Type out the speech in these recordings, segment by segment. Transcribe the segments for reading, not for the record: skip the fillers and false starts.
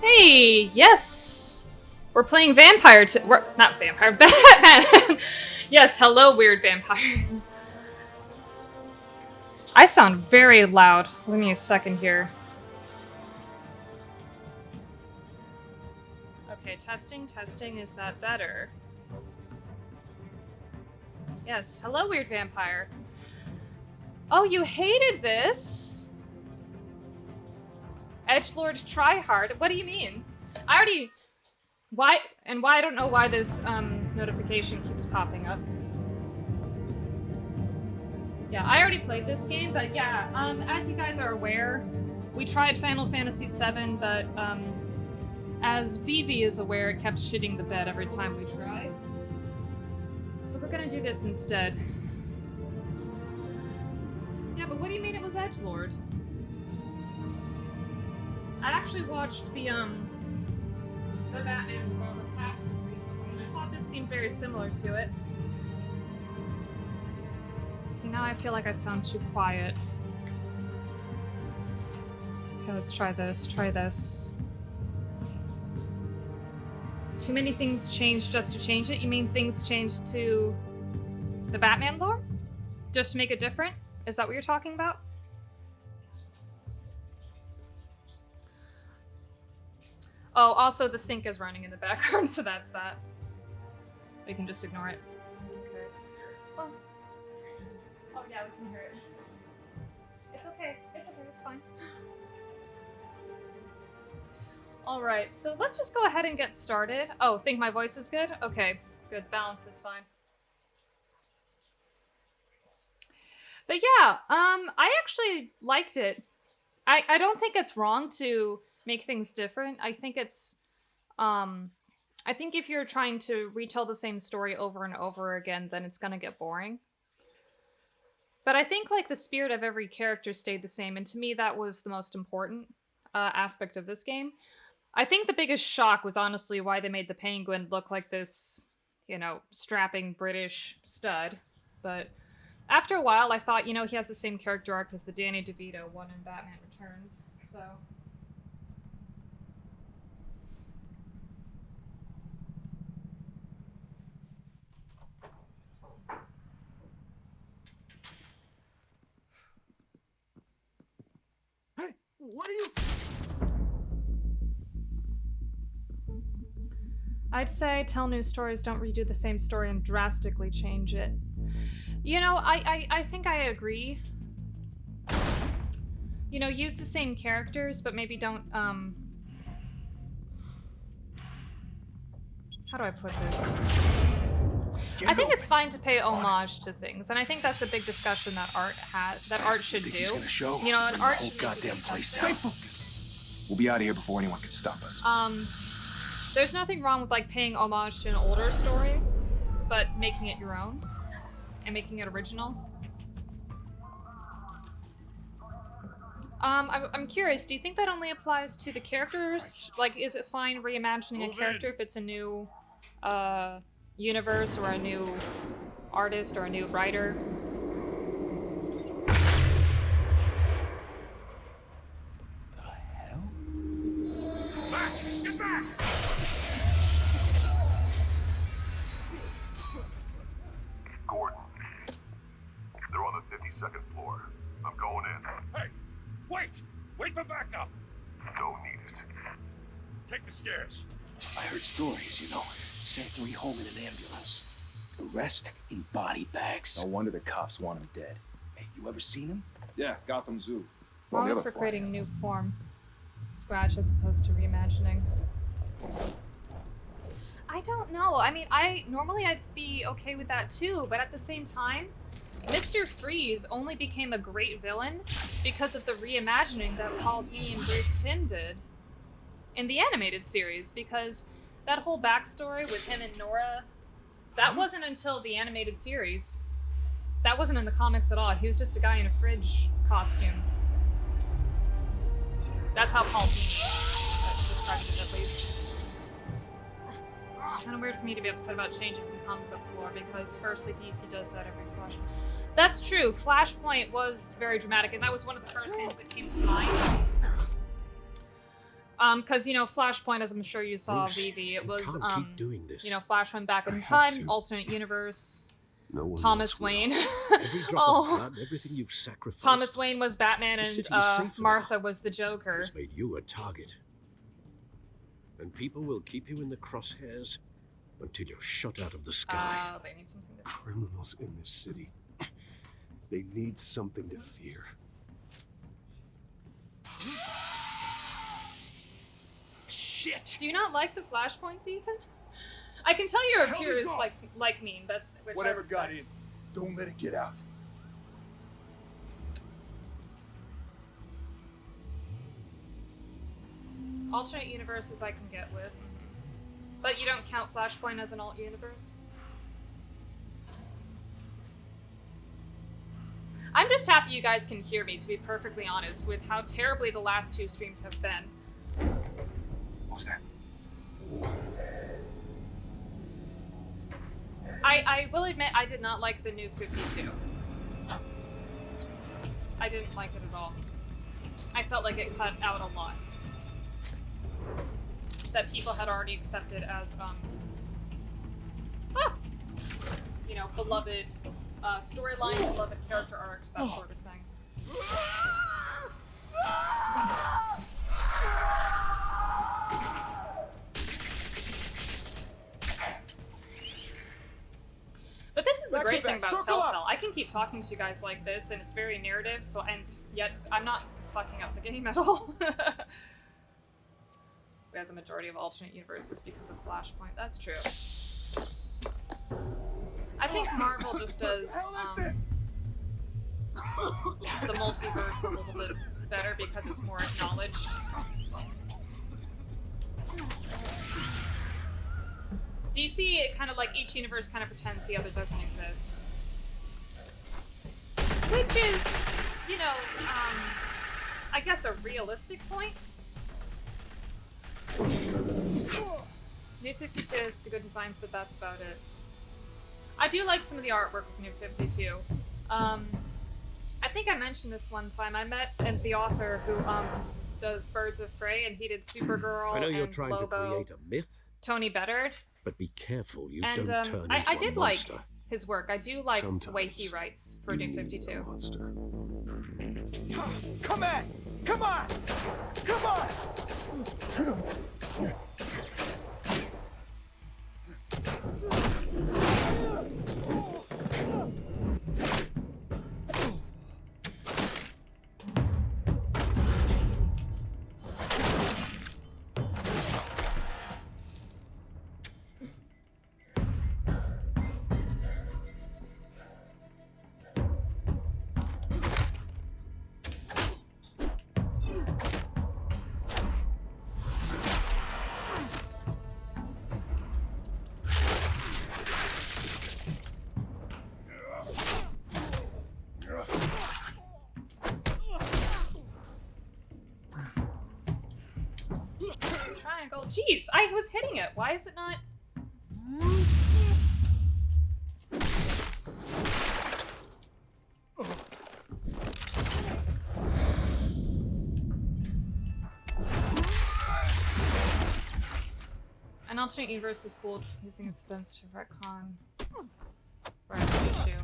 Hey, yes! We're playing vampire we're not vampire, Batman! Yes, hello, weird vampire. I sound very loud. Give me a second here. Okay, testing, is that better? Yes, hello, weird vampire. Oh, you hated this? Edgelord tryhard? What do you mean? I already... Why I don't know why this notification keeps popping up. Yeah, I already played this game, but yeah, as you guys are aware, we tried Final Fantasy VII, but as Vivi is aware, it kept shitting the bed every time we tried. So we're gonna do this instead. Yeah, but what do you mean it was Edgelord? I actually watched the Batman Robert Pattinson recently, and I thought this seemed very similar to it. See, now I feel like I sound too quiet. Okay, let's try this. Too many things changed just to change it? You mean things changed to the Batman lore? Just to make it different? Is that what you're talking about? Oh, also the sink is running in the background, so that's that. We can just ignore it. Okay. Well. Oh yeah, we can hear it. It's okay, it's fine. Alright, so let's just go ahead and get started. Oh, think my voice is good? Okay, good, the balance is fine. But yeah, I actually liked it. I don't think it's wrong to make things different. I think it's, I think if you're trying to retell the same story over and over again, then it's gonna get boring. But I think, like, the spirit of every character stayed the same, and to me that was the most important aspect of this game. I think the biggest shock was honestly why they made the Penguin look like this, you know, strapping British stud. But after a while, I thought, you know, he has the same character arc as the Danny DeVito one in Batman Returns, so... Hey, what are you... I'd say tell new stories, don't redo the same story and drastically change it. You know, I think I agree. You know, use the same characters, but maybe don't, how do I put this? I think it's fine to pay homage to things, and I think that's a big discussion that art should do. You know, an art should be goddamn place down. Stay focused. We'll be out of here before anyone can stop us. There's nothing wrong with, like, paying homage to an older story, but making it your own and making it original. I'm curious, do you think that only applies to the characters? Like, is it fine reimagining a character if it's a new universe or a new artist or a new writer? The hell? Back! Get back! Gordon. They're on the 52nd floor. I'm going in. Hey! Wait! Wait for backup! Don't need it. Take the stairs. I heard stories, you know. Sent 3 home in an ambulance. The rest in body bags. No wonder the cops want him dead. Hey, you ever seen him? Yeah, Gotham Zoo. I'm always for creating a new form. Scratch as opposed to reimagining. I don't know. I mean, normally I'd be okay with that too, but at the same time, Mr. Freeze only became a great villain because of the reimagining that Paul Dini and Bruce Timm did in the animated series, because that whole backstory with him and Nora, that wasn't until the animated series. That wasn't in the comics at all. He was just a guy in a fridge costume. That's how Paul Dini described it, at least. Kind of weird for me to be upset about changes in comic book lore, because firstly, DC does that every Flash. That's true. Flashpoint was very dramatic, and that was one of the first things that came to mind. Because, you know, Flashpoint, as I'm sure you saw, Bruce, Vivi, it you was, can't keep doing this. you know, Flash went back in have time, to. alternate universe, No one Thomas else will. Wayne. Every drop of Oh, blood, everything you've sacrificed. Thomas Wayne was Batman The and city is safer Martha now. was the Joker. Has made you a target. And people will keep you in the crosshairs until you're shot out of the sky. They need something to... Criminals in this city. They need something to fear. Shit! Do you not like the Flashpoints, Ethan? I can tell your peers like me, but which Whatever I got in, respect. don't let it get out. Alternate universes I can get with. But you don't count Flashpoint as an alt universe? I'm just happy you guys can hear me, to be perfectly honest, with how terribly the last two streams have been. What was that? I will admit I did not like the new 52. I didn't like it at all. I felt like it cut out a lot that people had already accepted as, you know, beloved storylines, beloved character arcs, that sort of thing. But this is the great thing about Telltale. I can keep talking to you guys like this, and it's very narrative, so, and yet I'm not fucking up the game at all. We have the majority of alternate universes because of Flashpoint. That's true. I think Marvel just does the multiverse a little bit better because it's more acknowledged. DC, it kind of like each universe kind of pretends the other doesn't exist. Which is, you know, I guess a realistic point. New 52 has good designs, but that's about it. I do like some of the artwork with New 52. I think I mentioned this one time. I met the author who does Birds of Prey, and he did Supergirl I know you're and trying Lobo. to create a myth, Tony Beddard. but be careful you And don't turn I into did a like monster. his work. I do like the way he Sometimes writes for You New need 52. a monster. Come on! Come on! Come on! Triangle. Jeez, I was hitting it. Why is it not? An alternate universe is cool using its events to retcon or an issue.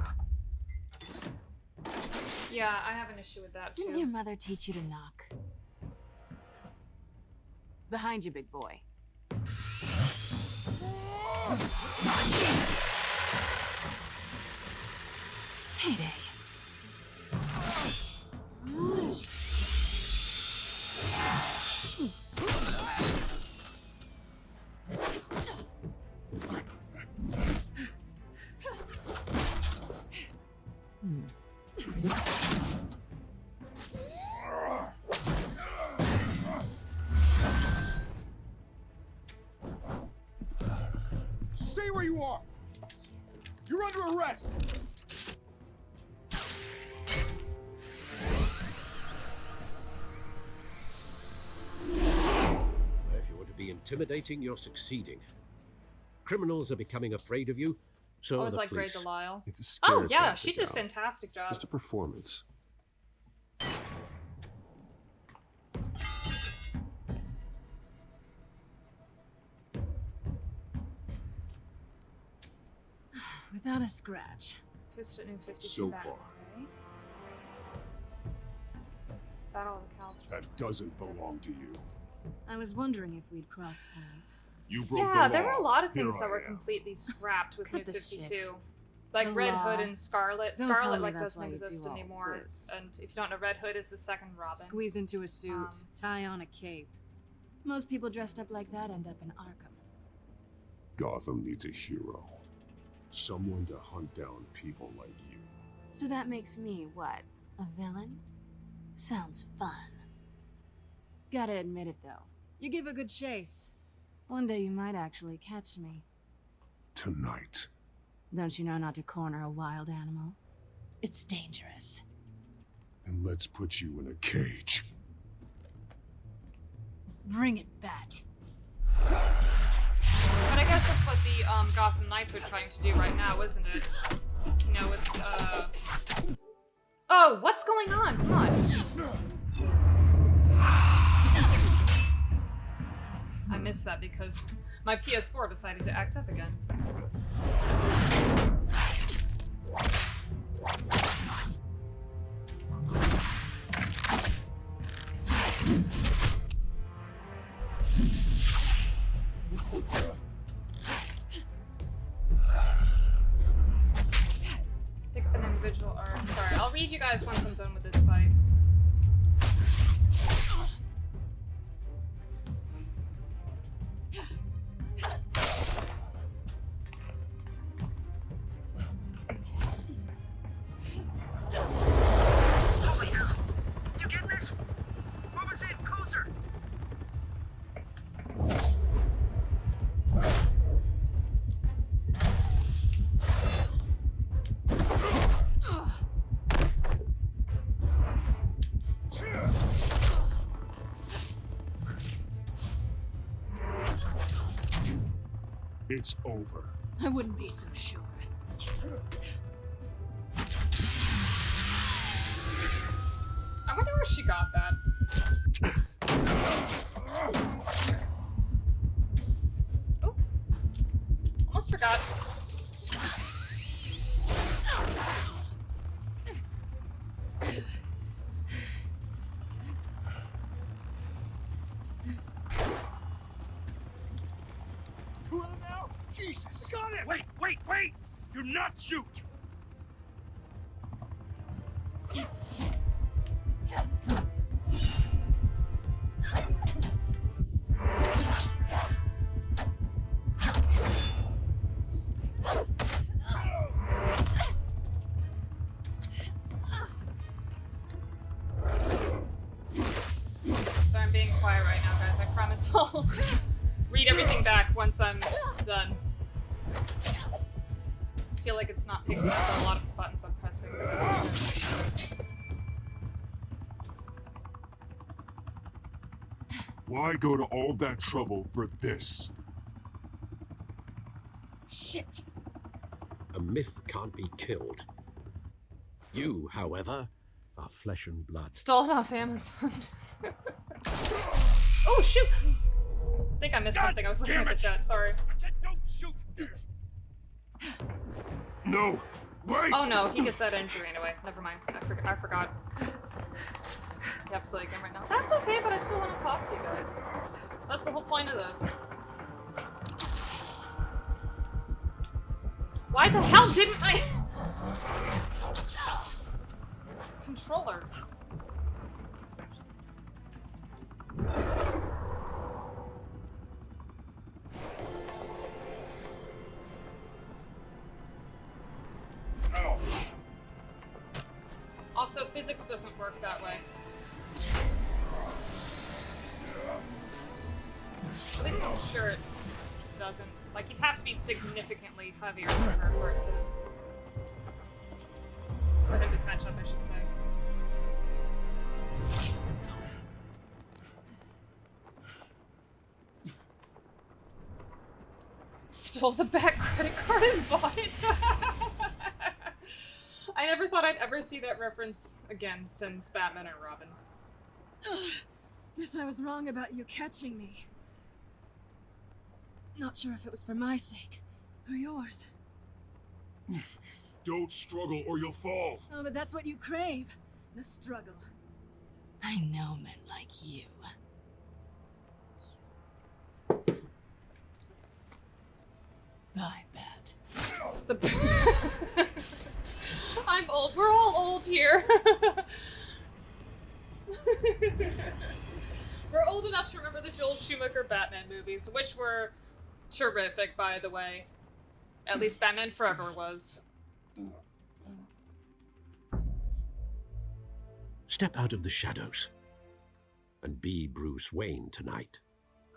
Yeah, I have an issue with that Didn't your too. mother teach you to knock? Behind you, big boy. Heyday. Stay where you are! You're under arrest! If you want to be intimidating, you're succeeding. Criminals are becoming afraid of you, so I are was the like Grey police. Delisle. It's a scare Oh yeah, tactic, she did a Al. fantastic job. Just a performance. without a scratch. Piston in 52 So back. far. Okay. Battle of the Cows. That doesn't belong to you. I was wondering if we'd cross paths. You broke Yeah, the there were law. a lot of Here things I that were am. completely scrapped with Cut New the 52. shit. Like The Red law. Hood and Scarlet. Don't tell Scarlet me like that's doesn't why you do exist all anymore. this. And if you don't know, Red Hood is the second Robin. Squeeze into a suit, Um, tie on a cape. Most people dressed up like that end up in Arkham. Gotham needs a hero. Someone to hunt down people like you. So that makes me, what, a villain? Sounds fun. Gotta admit it, though. You give a good chase. One day you might actually catch me. Tonight. Don't you know not to corner a wild animal? It's dangerous. And let's put you in a cage. Bring it, Bat. But I guess that's what the Gotham Knights are trying to do right now, isn't it? You know, it's Oh, what's going on? Come on. I missed that because my PS4 decided to act up again. Pick up an individual arc. Sorry, I'll read you guys once I'm done with this fight. You get this? Move us in, closer! It's over. I wouldn't be so sure. I wonder where she got that. Oh. Almost forgot. Two of them now? Jesus! Got it! Wait, wait, wait! Do not shoot! Sorry, I'm being quiet right now, guys. I promise I'll read everything back once I'm done. I feel like it's not picking up a lot of the buttons I'm pressing, but that's okay. Why go to all that trouble for this? Shit! A myth can't be killed. You, however, are flesh and blood. Stolen off Amazon. Oh, shoot! I think I missed God something. I was looking damn at the it! chat. Sorry. I said don't shoot! No! Wait! Oh no, he gets that injury anyway. Never mind. I forgot. You have to play again right now. That's okay, but I still want to talk to you guys. That's the whole point of this. Why the hell didn't my controller? Ow. Also, physics doesn't work that way. At least I'm sure it doesn't. Like, you'd have to be significantly heavier than her for it to... for him to catch up, I should say. Stole the back credit card and bought it. I never thought I'd ever see that reference again since Batman and Robin. Guess I was wrong about you catching me. Not sure if it was for my sake or yours. Don't struggle or you'll fall. Oh, but that's what you crave. The struggle. I know men like you. I bet. I'm old. We're all old here. We're old enough to remember the Joel Schumacher Batman movies, which were terrific, by the way. At least Batman Forever was. Step out of the shadows and be Bruce Wayne tonight.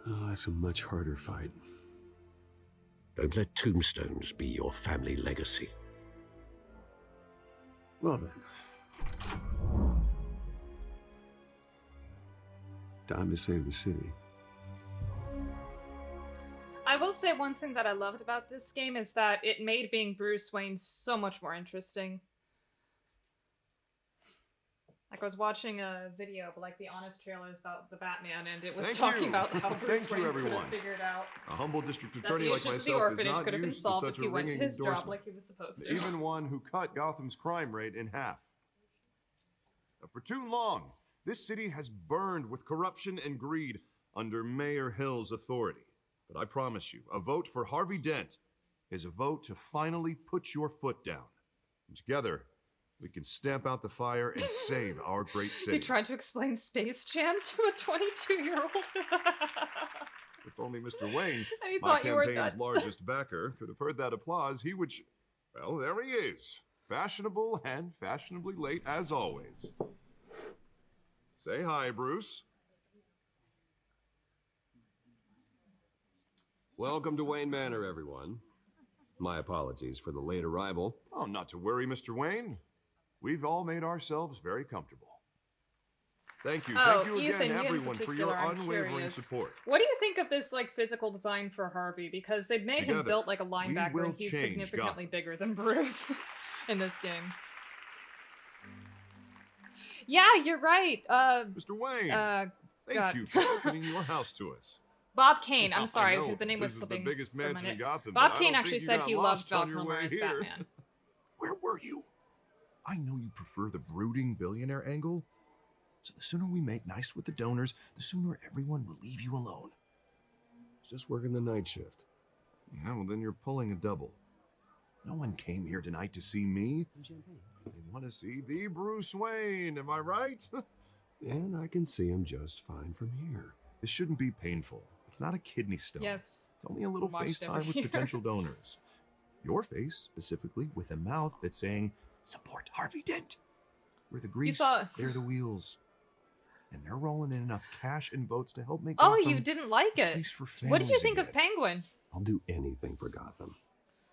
Oh, that's a much harder fight. Don't let tombstones be your family legacy. Well then. Time to save the city. I will say one thing that I loved about this game is that it made being Bruce Wayne so much more interesting. Like, I was watching a video of, like, the honest trailers about the Batman, and it was talking about how Bruce Wayne could have figured out A humble district that attorney the like issues of myself the is orphanage not could have been used to solved if such he a went to ringing his job endorsement. like he was supposed to. Even one who cut Gotham's crime rate in half. For too long, this city has burned with corruption and greed under Mayor Hill's authority. But I promise you, a vote for Harvey Dent is a vote to finally put your foot down. And together, we can stamp out the fire and save our great He city. tried to explain Space Jam to a 22-year-old. If only Mr. Wayne, And he my thought you were campaign's nuts. largest backer, could have heard that applause, he would... Well, there he is. Fashionable and fashionably late as always. Say hi, Bruce. Welcome to Wayne Manor, everyone. My apologies for the late arrival. Oh, not to worry, Mr. Wayne. We've all made ourselves very comfortable. Thank you. Oh, Thank you Ethan, again, you in everyone, for your particular, I'm unwavering curious. support. What do you think of this, like, physical design for Harvey? Because they've made him Together, built like a we linebacker, will and he's change significantly Gotham. bigger than Bruce in this game. Yeah, you're right. Mr. Wayne, God. thank you for opening your house to us. Bob Kane. Now, I'm I sorry, know the name was this is slipping the biggest for a mansion in minute. Gotham, Bob but I Kane don't actually think you said got he loved lost Val on your Kilmer way as here. Batman. Where were you? I know you prefer the brooding billionaire angle, so the sooner we make nice with the donors, the sooner everyone will leave you alone. Just working the night shift. Yeah, well then you're pulling a double. No one came here tonight to see me. They want to see the Bruce Wayne, am I right? And I can see him just fine from here. This shouldn't be painful. It's not a kidney stone. Yes. It's only a little Watched FaceTime every with year. potential donors. Your face, specifically, with a mouth that's saying, support Harvey Dent. We're the grease, saw- they're the wheels. And they're rolling in enough cash and votes to help make Oh, Gotham you didn't like a it. place for What did you families think of again. Penguin? I'll do anything for Gotham.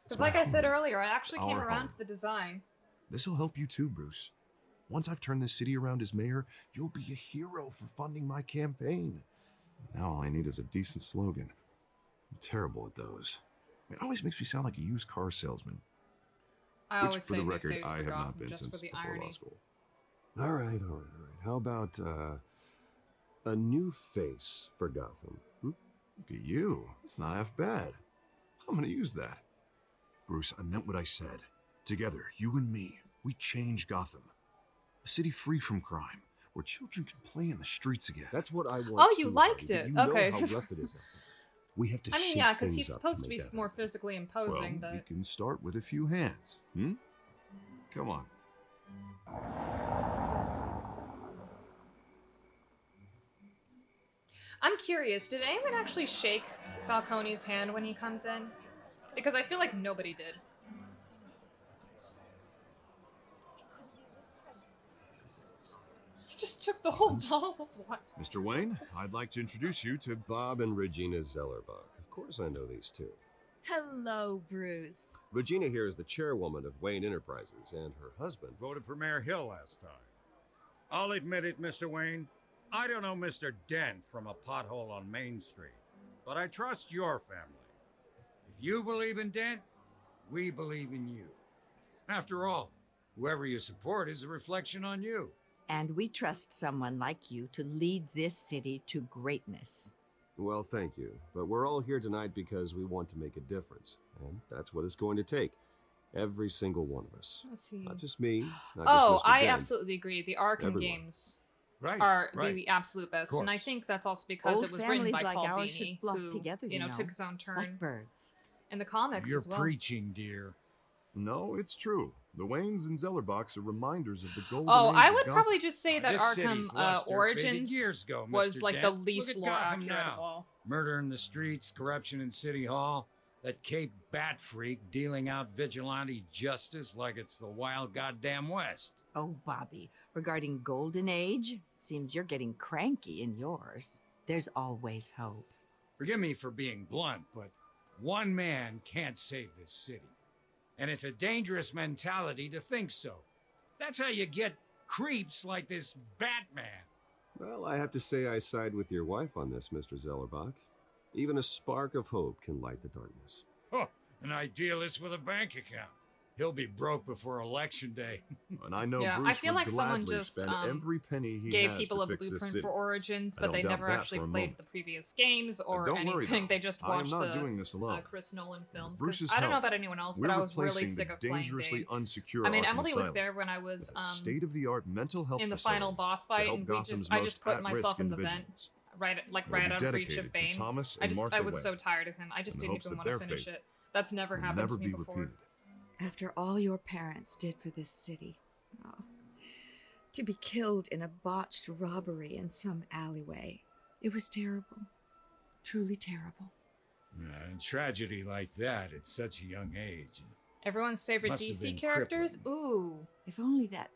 Because like I said earlier, I actually came Our around home. to the design. This'll help you too, Bruce. Once I've turned this city around as mayor, you'll be a hero for funding my campaign. Now all I need is a decent slogan. I'm terrible at those. It always makes me sound like a used car salesman. I Which, always for say the my record, face I for have Gotham not been just since for the before irony. law school. All right. How about, a new face for Gotham? Look at you. It's not half bad. I'm gonna use that. Bruce, I meant what I said. Together, you and me, we change Gotham. A city free from crime, where children can play in the streets again. That's what I want. Oh, you too, liked Harvey, it. but you know Okay. how rough it is out there. We have to I mean, shake yeah, because things he's up supposed to make be that more happen. physically Well, imposing, we but can start with a few hands. Come on. I'm curious, did anyone actually shake Falcone's hand when he comes in? Because I feel like nobody did. He just took the whole bottle of water. Mr. Wayne, I'd like to introduce you to... Bob and Regina Zellerbach. Of course I know these two. Hello, Bruce. Regina here is the chairwoman of Wayne Enterprises, and her husband. Voted for Mayor Hill last time. I'll admit it, Mr. Wayne. I don't know Mr. Dent from a pothole on Main Street, but I trust your family. If you believe in Dent, we believe in you. After all, whoever you support is a reflection on you. And we trust someone like you to lead this city to greatness. Well, thank you. But we're all here tonight because we want to make a difference. And that's what it's going to take. Every single one of us. Let's see. Not just me. Not Oh, just Mr. I Dent. absolutely agree. The Arkham Everyone. games Right. are right. the absolute best, and I course. think that's also because Old it was written families by like Paul ours should Dini, flock who together, you know, took his own turn like birds. in the comics You're as well. preaching, dear. No, it's true. The Waynes and Zellerbachs are reminders of the golden Oh, age I of would Gotham. probably just say that This Arkham city's luster faded Origins years ago, was Mr. like the Dent. least Look at lore Gotham accurate now. of all. Murder in the streets, corruption in City Hall, that Cape Bat freak dealing out vigilante justice like it's the wild goddamn West. Oh, Bobby, regarding Golden Age, seems you're getting cranky in yours. There's always hope. Forgive me for being blunt, but one man can't save this city. And it's a dangerous mentality to think so. That's how you get creeps like this Batman. Well, I have to say I side with your wife on this, Mr. Zellerbach. Even a spark of hope can light the darkness. Oh, an idealist with a bank account. He'll be broke before Election Day. And I know Yeah, Bruce I feel would like someone gladly just spend every penny he gave has people to a fix this blueprint city. for Origins, I but don't they doubt never that actually for a played moment. the previous games or Don't worry, anything. though. They just I am watched not the doing this alone. Chris Nolan films. 'cause Bruce's I don't know help, about anyone else, we're but I was really replacing sick the of playing dangerously Bane. unsecure I mean, Arkham Emily was Asylum there when I was with a state-of-the-art mental health in the facility final boss to fight, help and Gotham's I just most put myself at-risk in the vent, individuals. right We'll be out of reach of dedicated to Bane. Thomas I and Martha was so Wayne, tired of him. I just in the didn't hopes even that want to their finish fate it. That's never will happened never to me be before. repeated. After all your parents did for this city. Oh, to be killed in a botched robbery in some alleyway. It was terrible. Truly terrible. A tragedy like that at such a young age. Everyone's favorite Must have DC been characters? Ooh. If only that.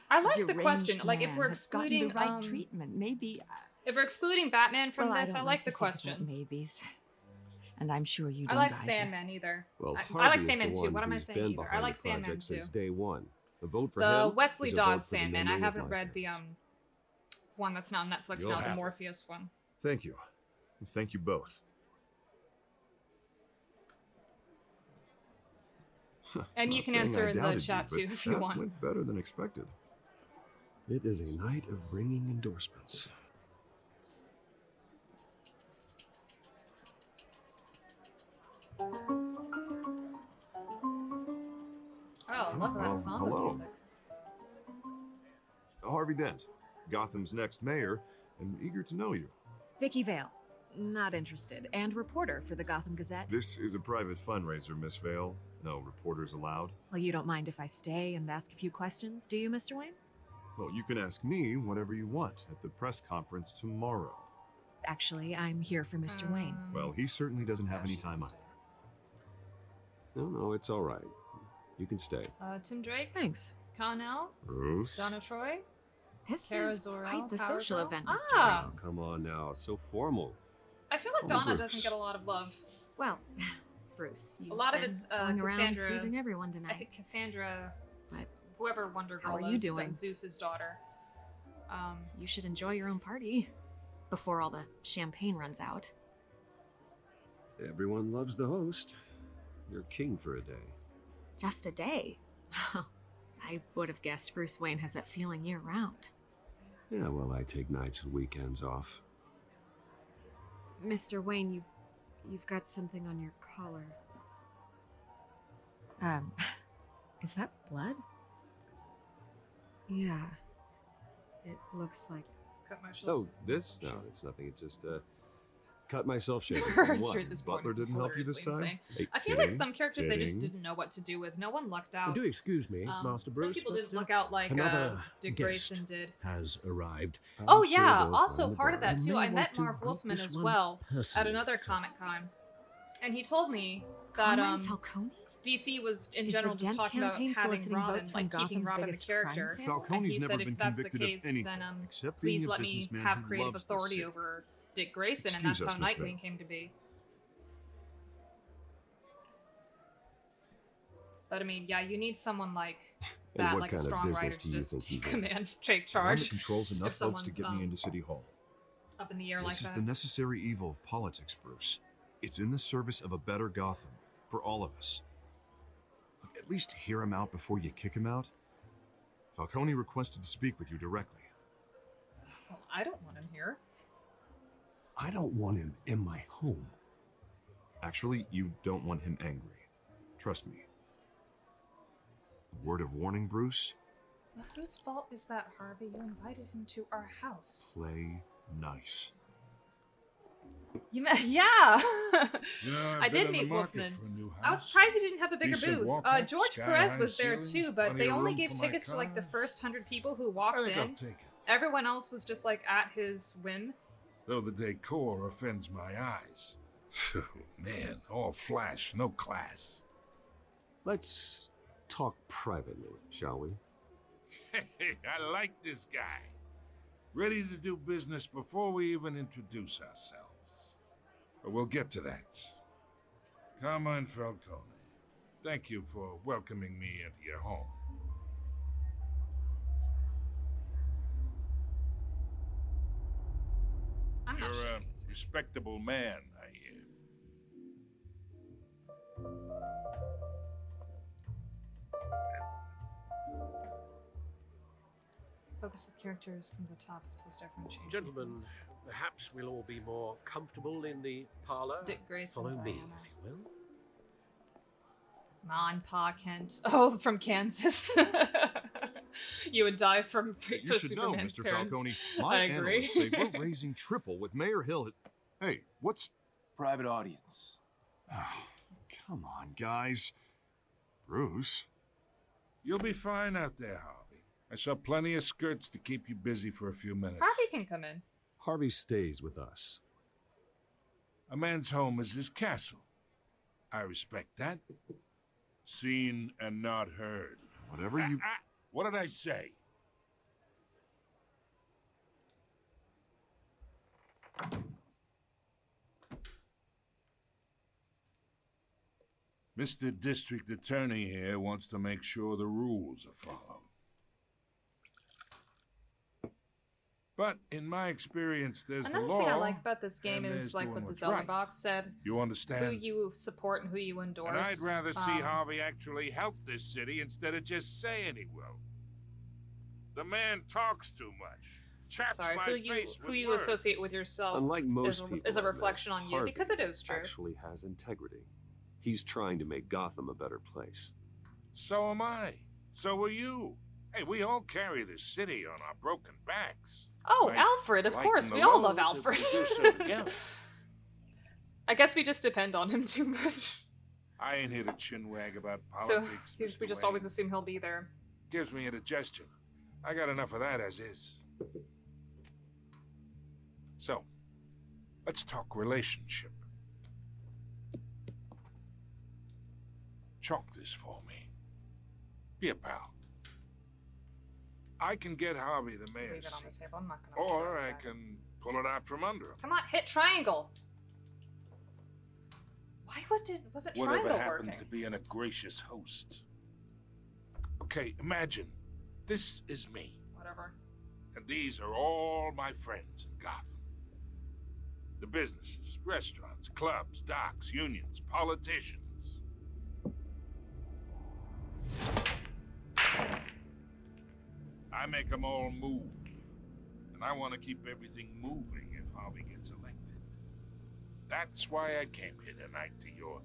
I like the deranged question. Like, if man we're had gotten excluding the right treatment, maybe. If we're excluding Batman from well, this, I don't like the to think about question. maybes. And I'm sure you I don't like either. Sandman either. Well, I Harvey like is Sandman the too. one What am I who's saying been either? I behind like the Sandman project too. since day one. A vote for The him Wesley is a vote Dodds for the Sandman. I memory of haven't my read the parents. one that's now on Netflix You'll now, the have it. Morpheus one. Thank you. Thank you both. And you Not can saying answer I in the doubted chat you, too but if you that want. went better than expected. It is a night of ringing endorsements. Oh, I love that Oh, song hello. music. Harvey Dent, Gotham's next mayor, and eager to know you. Vicky Vale. Not interested. And reporter for the Gotham Gazette. This is a private fundraiser, Miss Vale. No reporters allowed. Well, you don't mind if I stay and ask a few questions, do you, Mr. Wayne? Well, you can ask me whatever you want at the press conference tomorrow. Actually, I'm here for Mr. Wayne. Well, he certainly doesn't have any time either. No, it's all right. You can stay. Tim Drake, Thanks. Connell, Bruce? Donna Troy, This Tara is Zor-El, quite the Power social Girl. event, Mr. Ah, Oh, come on now. So formal. I feel like Oh, Donna Bruce. doesn't get a lot of love. Well, Bruce, you've A lot of been it's going around Cassandra. pleasing everyone tonight. I think Cassandra, What? whoever Wonder Girl How are you is, doing? that's Zeus's daughter. You should enjoy your own party before all the champagne runs out. Everyone loves the host. You're king for a day. Just a day. I would have guessed Bruce Wayne has that feeling year-round. Yeah, well, I take nights and weekends off. Mr. Wayne, you've got something on your collar. Is that blood? Yeah. It looks like... Cut my Oh, this? No, it's nothing. It just, cut myself shaving. Her What? history at this point Butler is didn't help you this hilariously time? insane. Hey, I feel like kidding, some characters they just kidding. didn't know what to do with. No one lucked out. Do excuse me, Master Bruce. Some people but, didn't look out like another Dick guest Grayson did. has arrived. Oh I'm sure yeah, they'll also find the part of bar. that You too. may I want met to Marv greet Wolfman this as one well at personally, another sir. Comic Con, and he told me that Carmine Falcone? DC was in Is general the just Dent talking about campaign having soliciting Robin, votes from like keeping Gotham's Robin the biggest crime character. family? And Falcone's he never said been if that's the convicted of case, anything, then except being please a let me businessman have who creative loves the authority city. over Dick Grayson, and Excuse that's us, how Miss Vale. Nightwing came to be. But I mean, yeah, you need someone like And that, what like a kind of strong business writer do to you just think take he's in? command, take The one that charge. controls enough if folks to someone's, get me into City Hall. Up in the air This like is that. the necessary evil of politics, Bruce. It's in the service of a better Gotham, for all of us. Look, at least hear him out before you kick him out. Falcone requested to speak with you directly. Well, I don't want him here. I don't want him in my home. Actually, you don't want him angry. Trust me. Word of warning, Bruce? Well, whose fault is that, Harvey? You invited him to our house. Play nice. You yeah. You know, I did meet Wolfman. I was surprised he didn't have a bigger booth. George Perez was there too, but they only gave tickets to like the first 100 people who walked in. I'll take it. Everyone else was just like at his whim. Though the decor offends my eyes. Man, all flash, no class. Let's talk privately, shall we? Hey, I like this guy. Ready to do business before we even introduce ourselves. But we'll get to that. Carmine Falcone, thank you for welcoming me into your home. I'm not You're sure. a respectable man, I hear. Focus the characters from the top as opposed to everyone changing. Gentlemen, things. perhaps we'll all be more comfortable in the parlor. Dick Grayson, Follow me, Diana. if you will. Ma, Pa, Kent. Oh, from Kansas. You would die from You for should know, Superman's Mr. parents. Falcone. I My agree. analysts say we're raising triple with Mayor Hill. Hey, what's... Private audience. Oh, come on, guys. Bruce? You'll be fine out there, Harvey. I saw plenty of skirts to keep you busy for a few minutes. Harvey can come in. Harvey stays with us. A man's home is his castle. I respect that. Seen and not heard. Whatever you... What did I say? Mr. District Attorney here wants to make sure the rules are followed. But in my experience, there's the Another law. thing I like about this game and is there's like doing what the what's Zeller right. box said. You understand? Who you support and who you endorse. And I'd rather see Um, Harvey actually help this city instead of just saying he will. The man talks too much. Chaps Sorry, my who you face with who you words. associate with yourself Unlike most is, people, is a I've met, reflection on you Harvey because it is true. Actually has integrity. He's trying to make Gotham a better place. So am I. So are you. Hey, we all carry this city on our broken backs. Oh, Right? Alfred, of Lighten course. the We all love load if Alfred. we do so together. I guess we just depend on him too much. I ain't here to chinwag about So politics. we Mr. just Wayne. always assume he'll be there. Gives me indigestion. I got enough of that as is. So, let's talk relationship. Chalk this for me. Be a pal. I can get Harvey the Leave mayor's it on the seat, table. I'm not gonna. or throw it I back. can pull it out from under him. Come on, hit triangle. Why was it Whatever triangle happened working? to being a gracious host? Okay, imagine this is me, Whatever. and these are all my friends in Gotham. The businesses, restaurants, clubs, docks, unions, politicians. I make them all move. And I want to keep everything moving if Harvey gets elected. That's why I came here tonight to your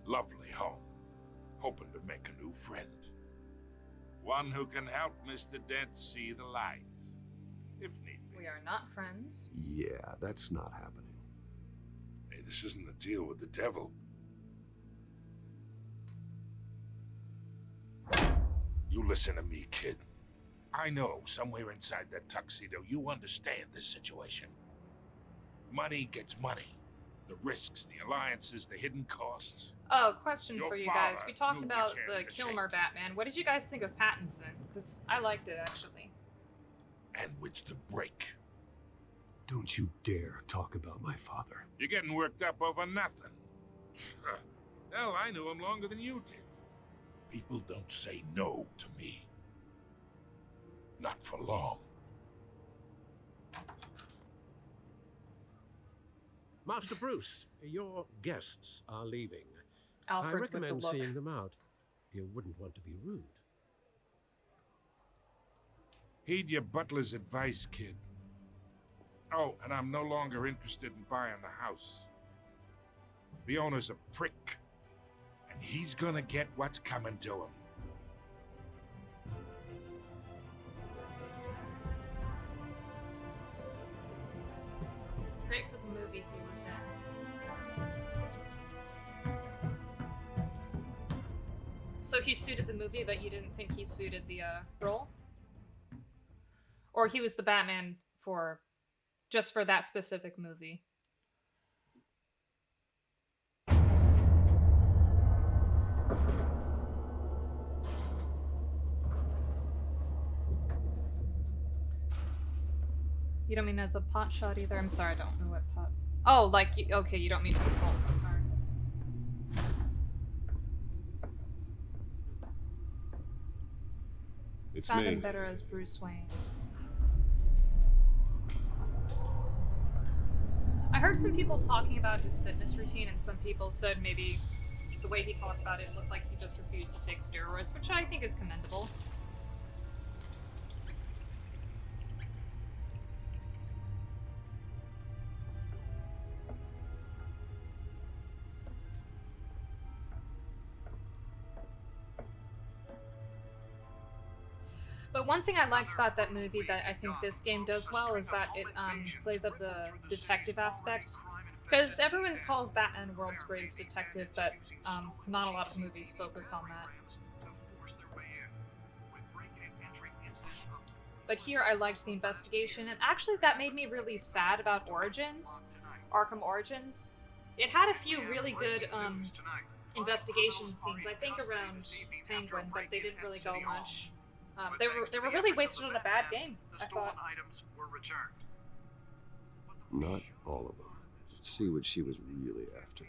lovely home, hoping to make a new friend. One who can help Mr. Dent see the light, if need be. We are not friends. Yeah, that's not happening. Hey, this isn't a deal with the devil. You listen to me, kid. I know somewhere inside that tuxedo you understand this situation. Money gets money. The risks, the alliances, the hidden costs. Oh, question Your for you guys. father We talked knew about which the hands to Kilmer Batman. What did you guys think of Pattinson? Because I liked it, actually. And which to break. Don't you dare talk about my father. You're getting worked up over nothing. Hell, I knew him longer than you did. People don't say no to me. Not for long. Master Bruce, your guests are leaving. Alfred I with the recommend look. seeing them out. You wouldn't want to be rude. Heed your butler's advice, kid. Oh, and I'm no longer interested in buying the house. The owner's a prick, and he's gonna get what's coming to him. Great for the movie he was in. So he suited the movie, but you didn't think he suited the role? Or he was the Batman for just for that specific movie? You don't mean as a pot shot either? I'm sorry, I don't know what pot. Oh, like, okay, you don't mean to insult. I'm sorry. It's Found me. him better as Bruce Wayne. I heard some people talking about his fitness routine, and some people said maybe the way he talked about it looked like he just refused to take steroids, which I think is commendable. But one thing I liked about that movie that I think this game does well is that it plays up the detective aspect. Because everyone calls Batman world's greatest detective, but not a lot of movies focus on that. But here I liked the investigation, and actually that made me really sad about Origins, Arkham Origins. It had a few really good investigation scenes, I think around Penguin, but they didn't really go much. They were really wasted on a bad game, I thought. Not all of them. Let's see what she was really after.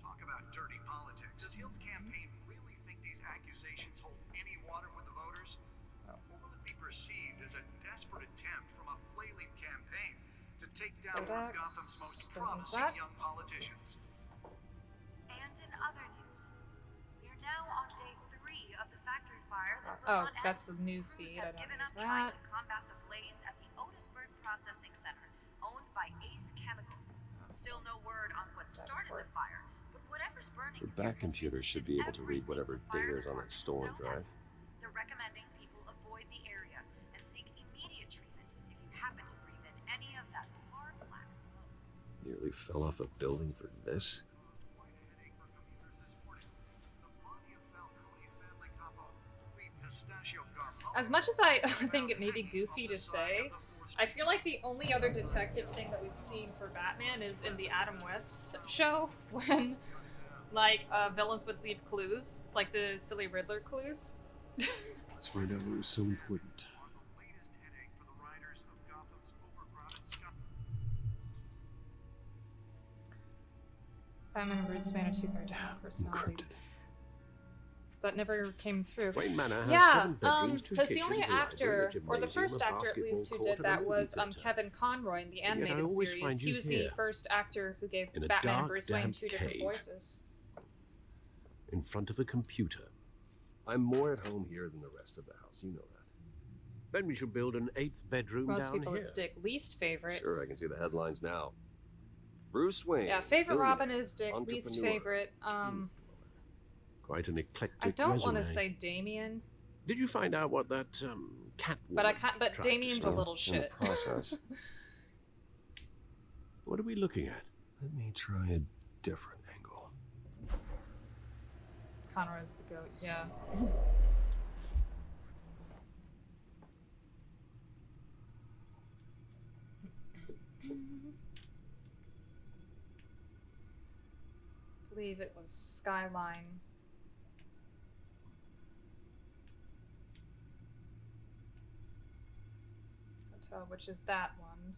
Talk about dirty politics. Does Hill's campaign really think these accusations hold any water with the voters? Or will it be perceived as a desperate attempt from a flailing campaign to take down one of Gotham's most promising young politicians? And in other news, we're now on day 3 of the factory fire that Oh, that's the news feed. I don't given need up trying that. to combat the blaze at the Otisburg Processing Center, owned by Ace Chemical. Still no word on what started the fire, but whatever's burning. The back computer should be able to read whatever data is on that stolen drive. They're recommending people avoid the area and seek immediate treatment if you happen to breathe in any of that tar black smoke. Nearly fell off a building for this. As much as I think it may be goofy to say, I feel like the only other detective thing that we've seen for Batman is in the Adam West show, when, like, villains would leave clues, like the silly Riddler clues. Let's find out what was so important. Batman and Bruce Wayne are two very different personalities. That never came through. Wayne Manor has Yeah, 7 bedrooms, 2 because the kitchens, only a library, actor, a or the gymnasium, first a actor at least who basketball did court, that and a was movie theatre. Kevin Conroy in the yet I animated always series. find He you was the here, first actor who gave in a Batman and dark, Bruce Wayne damp 2 different cave. voices. In front of a computer. I'm more at home here than the rest of the house, you know that. Then we should build an 8th bedroom Most down people here. it's Dick. Least favorite. Sure, I can see the headlines now. Bruce Wayne. Yeah, favorite Robin billionaire, is Dick. Least entrepreneur. favorite. Quite an eclectic I don't want to resume. say Damien, Did you find out what that cat but I can't. But tried to Damien's a sell? little In shit. the process. What are we looking at? Let me try a different angle. Conroy's the goat. Yeah. I believe it was Skyline. Hotel, which is that one.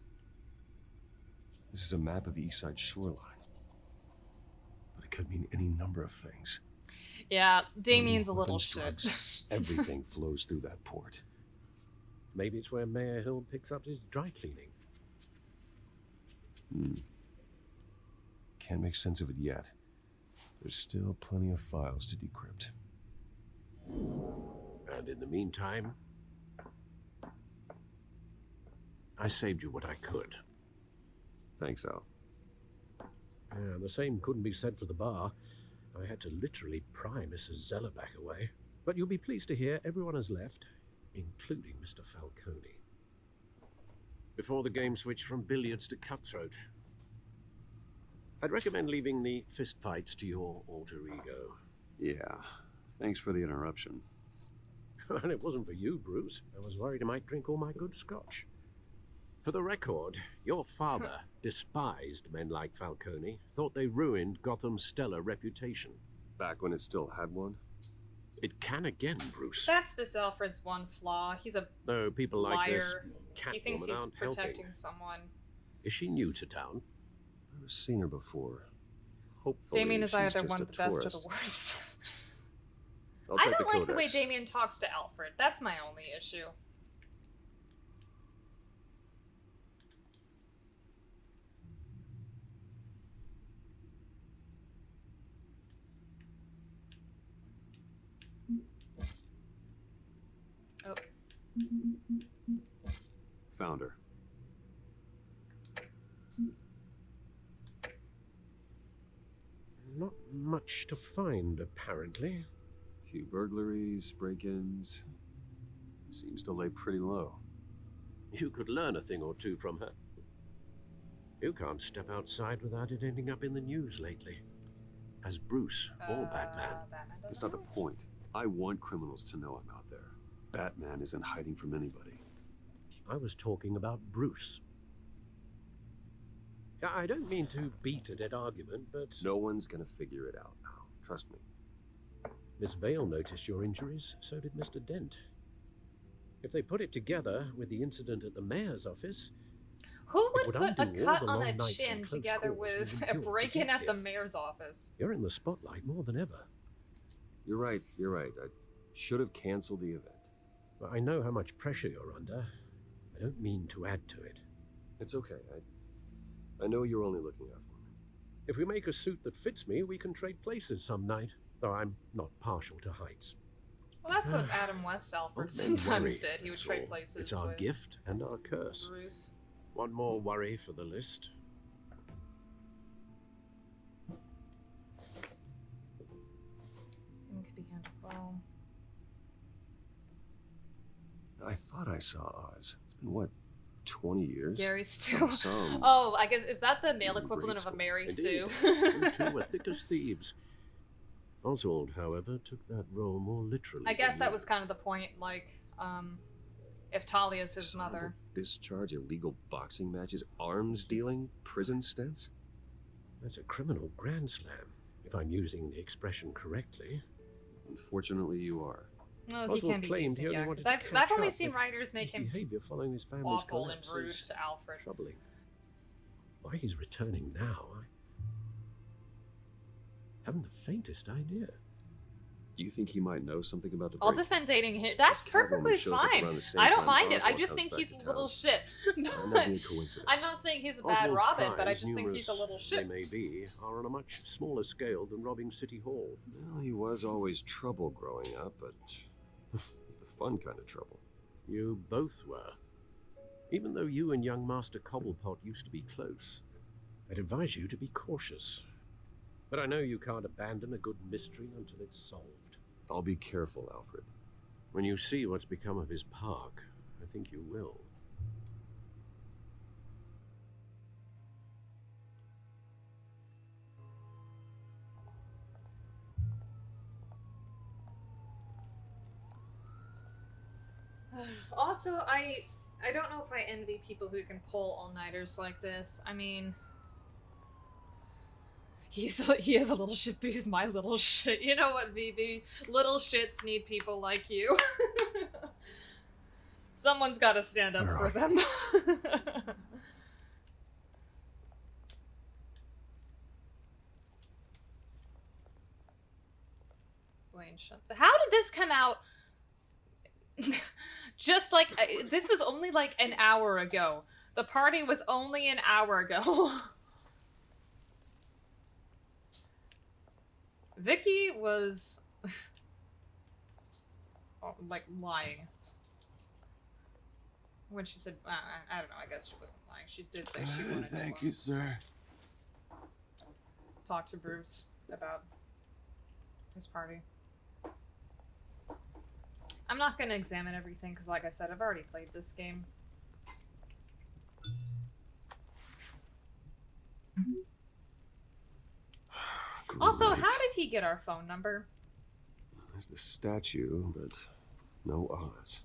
This is a map of the east side shoreline. But it could mean any number of things. Yeah, Damien's a Money, little weapons, shit. drugs, everything flows through that port. Maybe it's where Mayor Hill picks up his dry cleaning. Can't make sense of it yet. There's still plenty of files to decrypt. And in the meantime, I saved you what I could. Thanks, Al. The same couldn't be said for the bar. I had to literally pry Mrs. Zellerback away. But you'll be pleased to hear everyone has left, including Mr. Falcone. Before the game switched from billiards to cutthroat. I'd recommend leaving the fistfights to your alter ego. Yeah, thanks for the interruption. And it wasn't for you, Bruce. I was worried I might drink all my good scotch. For the record, your father despised men like Falcone, thought they ruined Gotham's stellar reputation. Back when it still had one? It can again, Bruce. That's this Alfred's one flaw. He's a Though people like liar. this He thinks Catwoman he's aren't protecting helping. someone. Is she new to town? I've seen her before. Hopefully, Damien is she's either just one a of the best or the tourist. worst. I'll I check don't like the way codex. Damien talks to Alfred. That's my only issue. Oh. Found her. Not much to find, apparently. Few burglaries, break-ins. Seems to lay pretty low. You could learn a thing or two from her. You can't step outside without it ending up in the news lately. As Bruce or Batman. That's not the point. I want criminals to know I'm out there. Batman isn't hiding from anybody. I was talking about Bruce. I don't mean to beat a dead argument, but... No one's gonna figure it out now. Trust me. Miss Vale noticed your injuries, so did Mr. Dent. If they put it together with the incident at the mayor's office... Who would would put a undo all cut the on long a nights chin and close together calls with we've a endured to break-in get at the here? mayor's office? You're in the spotlight more than ever. You're right. I should have canceled the event. But I know how much pressure you're under. I don't mean to add to it. It's okay. I know you're only looking out for me. If we make a suit that fits me, we can trade places some night. Though I'm not partial to heights. Well, that's what Adam West Alfred Don't men sometimes worry, did. He would that's trade all. places It's our with gift and our curse. Bruce. One more worry for the list. It could be handled well. I thought I saw Oz. It's been, what, 20 years? Gary Stu. From some Oh, I guess, is that the male grade equivalent of a school. Mary Indeed. Sue? You two were thick as thieves. Oswald, however, took that role more literally. I guess than that you. was kind of the point, like, if Talia's his mother. Discharge, illegal boxing matches, arms dealing, prison stints? That's a criminal grand slam, if I'm using the expression correctly. Unfortunately, you are. Well, he Oswald can be claimed decent, he only yeah. wanted Because to I've catch only up, seen but writers make his him behavior following his family's awful and collapse rude is to Alfred. troubling. Why he's returning now, I haven't the faintest idea. Do you think he might know something about the I'll break? defend dating him. That's Catwoman perfectly shows up fine. around the same I don't time mind it. I Oswald just comes think back he's to a little town. shit. Might not be a coincidence. I'm not saying he's a bad Oswald's Robin, but I crimes, just think he's a numerous little shit. They may be, are on a much smaller scale than robbing City Hall. Well, he was always trouble growing up, but it's the fun kind of trouble. You both were. Even though you and young Master Cobblepot used to be close, I'd advise you to be cautious. But I know you can't abandon a good mystery until it's solved. I'll be careful, Alfred. When you see what's become of his park, I think you will. Also, I don't know if I envy people who can pull all-nighters like this. I mean, he is a little shit, but he's my little shit. You know what, VB? Little shits need people like you. Someone's got to stand up for them. Wayne, shut the... How did this come out? Just like, this was only like an hour ago. The party was only an hour ago. Vicky was like lying when she said, I don't know, I guess she wasn't lying. She did say she wanted to Thank you, sir. talk to Bruce about his party. I'm not gonna examine everything because, like I said, I've already played this game. Also, how did he get our phone number? There's the statue, but no Oz.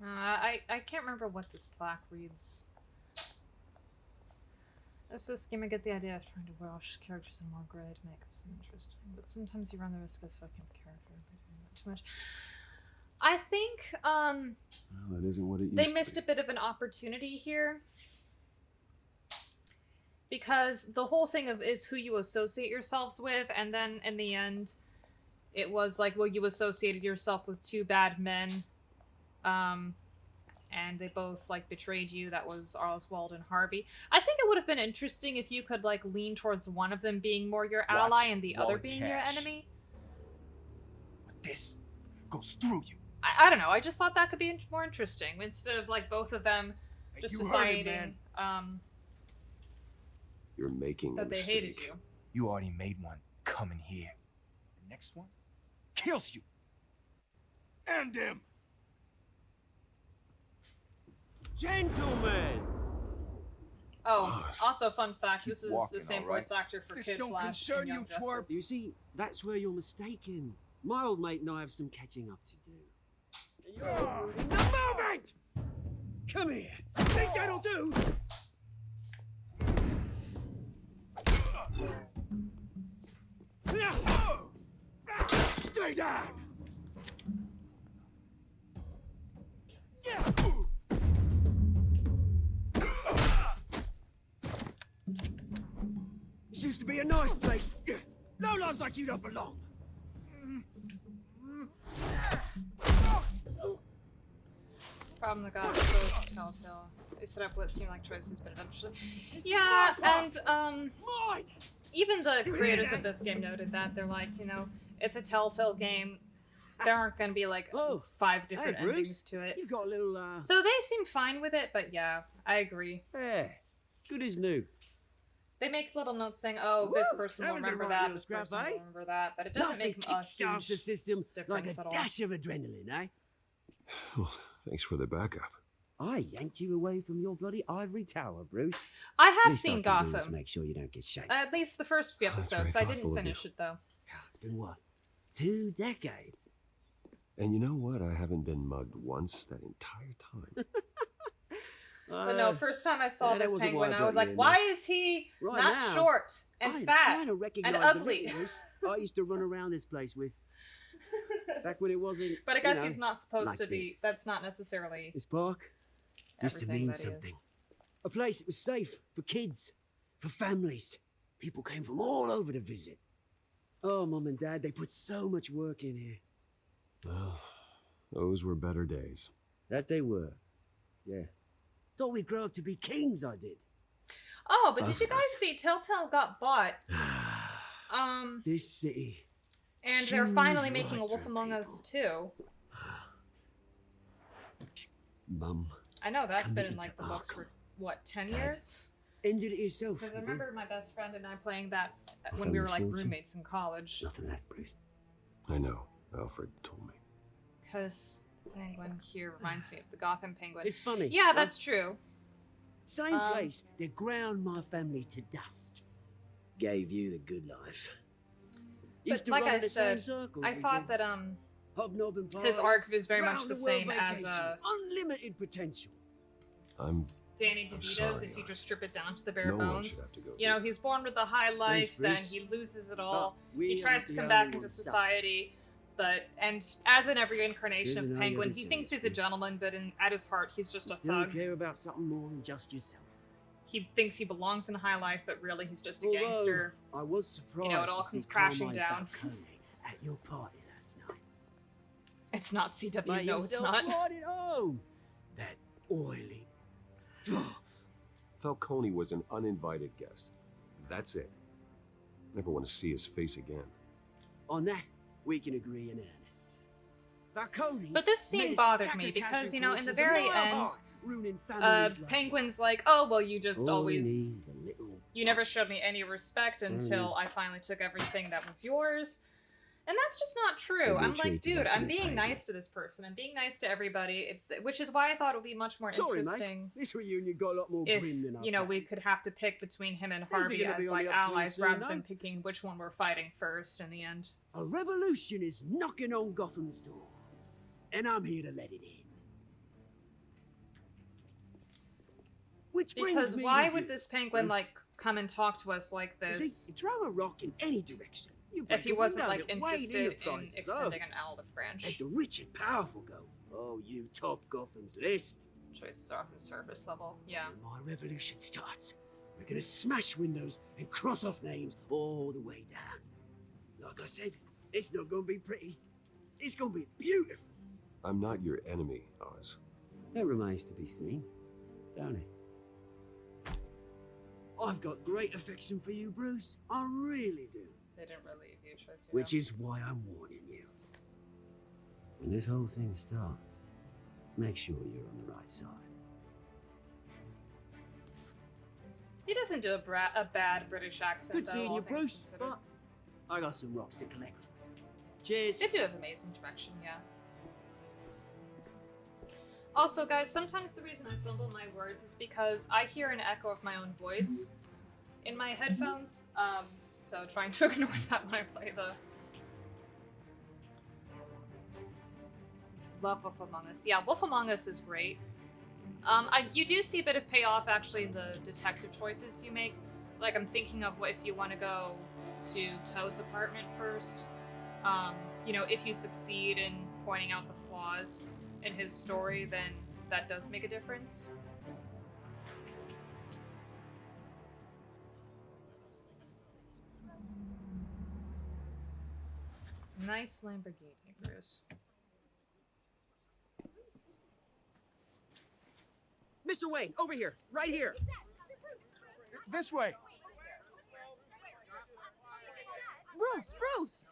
I can't remember what this plaque reads. This game, I get the idea of trying to wash characters in more gray to make them interesting, but sometimes you run the risk of fucking up character by doing that too much. I think, Well, that isn't what it used they to missed be. a bit of an opportunity here. Because the whole thing of is who you associate yourselves with, and then in the end, it was like, well, you associated yourself with two bad men, and they both like betrayed you. That was Oswald and Harvey. I think it would have been interesting if you could like lean towards one of them being more your ally and the other being your enemy. But this goes through you. I don't know. I just thought that could be more interesting instead of like both of them just you heard it, deciding You're making a that they mistake. hated you. You already made one coming here. The next one kills you. And him. Gentlemen! Oh, also fun fact, this is walking, the same all right? voice actor for This Kid don't Flash concern and Young you, Justice. twerp. You see, that's where you're mistaken. My old mate and I have some catching up to do. And you're ruining the moment! Come here. Think that'll do? Stay down! This used to be a nice place. No lives like you don't belong. Problem that got both Telltale. They set up what seemed like choices, but eventually... Yeah, and, even the creators of this game noted that. They're like, you know, it's a Telltale game. There aren't gonna be, like, 5 different Hey, Bruce, endings to it. You've got a little, So they seem fine with it, but yeah, I agree. Yeah, good as new. They make little notes saying, oh, this Woo! person That will was a remember right that, little this scrap, person eh? will remember that, but it doesn't Nothing make a kickstarts the huge system like difference a at all. dash of adrenaline, eh? Well, thanks for the backup. I yanked you away from your bloody ivory tower, Bruce. I have Least seen I can do is Gotham. make sure you don't get shaken. At least the first few that's episodes. very I didn't thoughtful of finish it, though. It's been what? 2 decades. And you know what? I haven't been mugged once that entire time. But no, first time I saw yeah, that this wasn't why I penguin, I got was you like, in why there. is he Right not now, short and I'm fat trying to recognize and the ugly? Bruce I used to run around this place with. Back when it wasn't. But I guess you know, he's not supposed like to be. this. That's not necessarily This park used to everything mean that he is. something. A place that was safe for kids, for families. People came from all over to visit. Oh, Mum and Dad, they put so much work in here. Well, those were better days. That they were. Yeah. Thought we'd grow up to be kings, I did. Oh, but did Both you of guys us. see Telltale got bought? This city. And they're chews finally right making a Wolf through Among Us too. Mum. I know that's been in Committed like to the books Arkham. for what, 10 Dad. years? Ended it yourself. Because I you did. remember my best friend and I playing that A when we were like family fortune? roommates in college. Nothing left, Bruce. I know. Alfred told me. Because Penguin here reminds me of the Gotham Penguin. It's funny. Yeah, huh? that's true. Same place that ground my family to dust. Gave you the good life. Used But to like run I in the same said, circles, I we thght did. that Hobnobbing his parties, arc is very much the round-the-world same as vacations, unlimited potential. I'm Danny I'm DeVito's, sorry, if you just strip it down to the bare no one bones. should have to go You know, he's born with a high life, then Bruce. he loses it all. we He tries are to the come back only into ones society, but and as in every incarnation Here's of an Penguin, eye he of thinks he's a Bruce. gentleman, but at his heart, he's just You a still thug. care about something more than just yourself. He thinks he belongs in high life, but really he's just a Although, gangster. I was surprised You know, it all to comes see crashing Carmine down. Falcone at your party last night. It's not CW, Made no, it's himself not. right at home. That oily. Falcone was an uninvited guest. That's it. Never want to see his face again. On that, we can agree in earnest. Falcone But this scene made a bothered stack me of cash because, you know, in the influences a very mile end, high ruining families like Penguin's like, oh, well, you just All he always... needs is a little You never showed me any respect until I finally took everything that was yours. And that's just not true. They've been I'm like, treating dude, us I'm like being playground. nice to this person. I'm being nice to everybody, which is why I thought it would be much more Sorry, interesting mate. This reunion got a lot more if, grim than I you know, thought. we could have to pick between him and Things are Harvey gonna be as, on the like, upswing allies soon, rather no? than picking which one we're fighting first in the end. A revolution is knocking on Gotham's door, and I'm here to let it in. Which brings Because me why to would you, this penguin, Bruce. like, come and talk to us like You this see, you throw a rock in any direction. You if break he a wasn't, window like, that weighed interested in enterprises extending ours. an olive branch? As the rich and powerful go, oh, you top Gotham's list. Choices are often surface level, yeah. When my revolution starts, we're gonna smash windows and cross off names all the way down. Like I said, it's not gonna be pretty. It's gonna be beautiful. I'm not your enemy, Oz. That remains to be seen, don't it? I've got great affection for you, Bruce. I really do. They didn't relieve you, Choice. Which is why I'm warning you. When this whole thing starts, make sure you're on the right side. He doesn't do a bad British accent, Good though, seeing all you, things Bruce, considered. but I got some rocks to collect. Cheers. They do have amazing direction, yeah. Also, guys, sometimes the reason I fumble my words is because I hear an echo of my own voice in my headphones, so trying to ignore that when I play the... Love Wolf Among Us. Yeah, Wolf Among Us is great. You do see a bit of payoff, actually, in the detective choices you make. Like, I'm thinking of what if you want to go to Toad's apartment first. You know, if you succeed in pointing out the flaws in his story, then that does make a difference. Nice Lamborghini, Bruce. Mr. Wayne, over here, right here. This way. Bruce!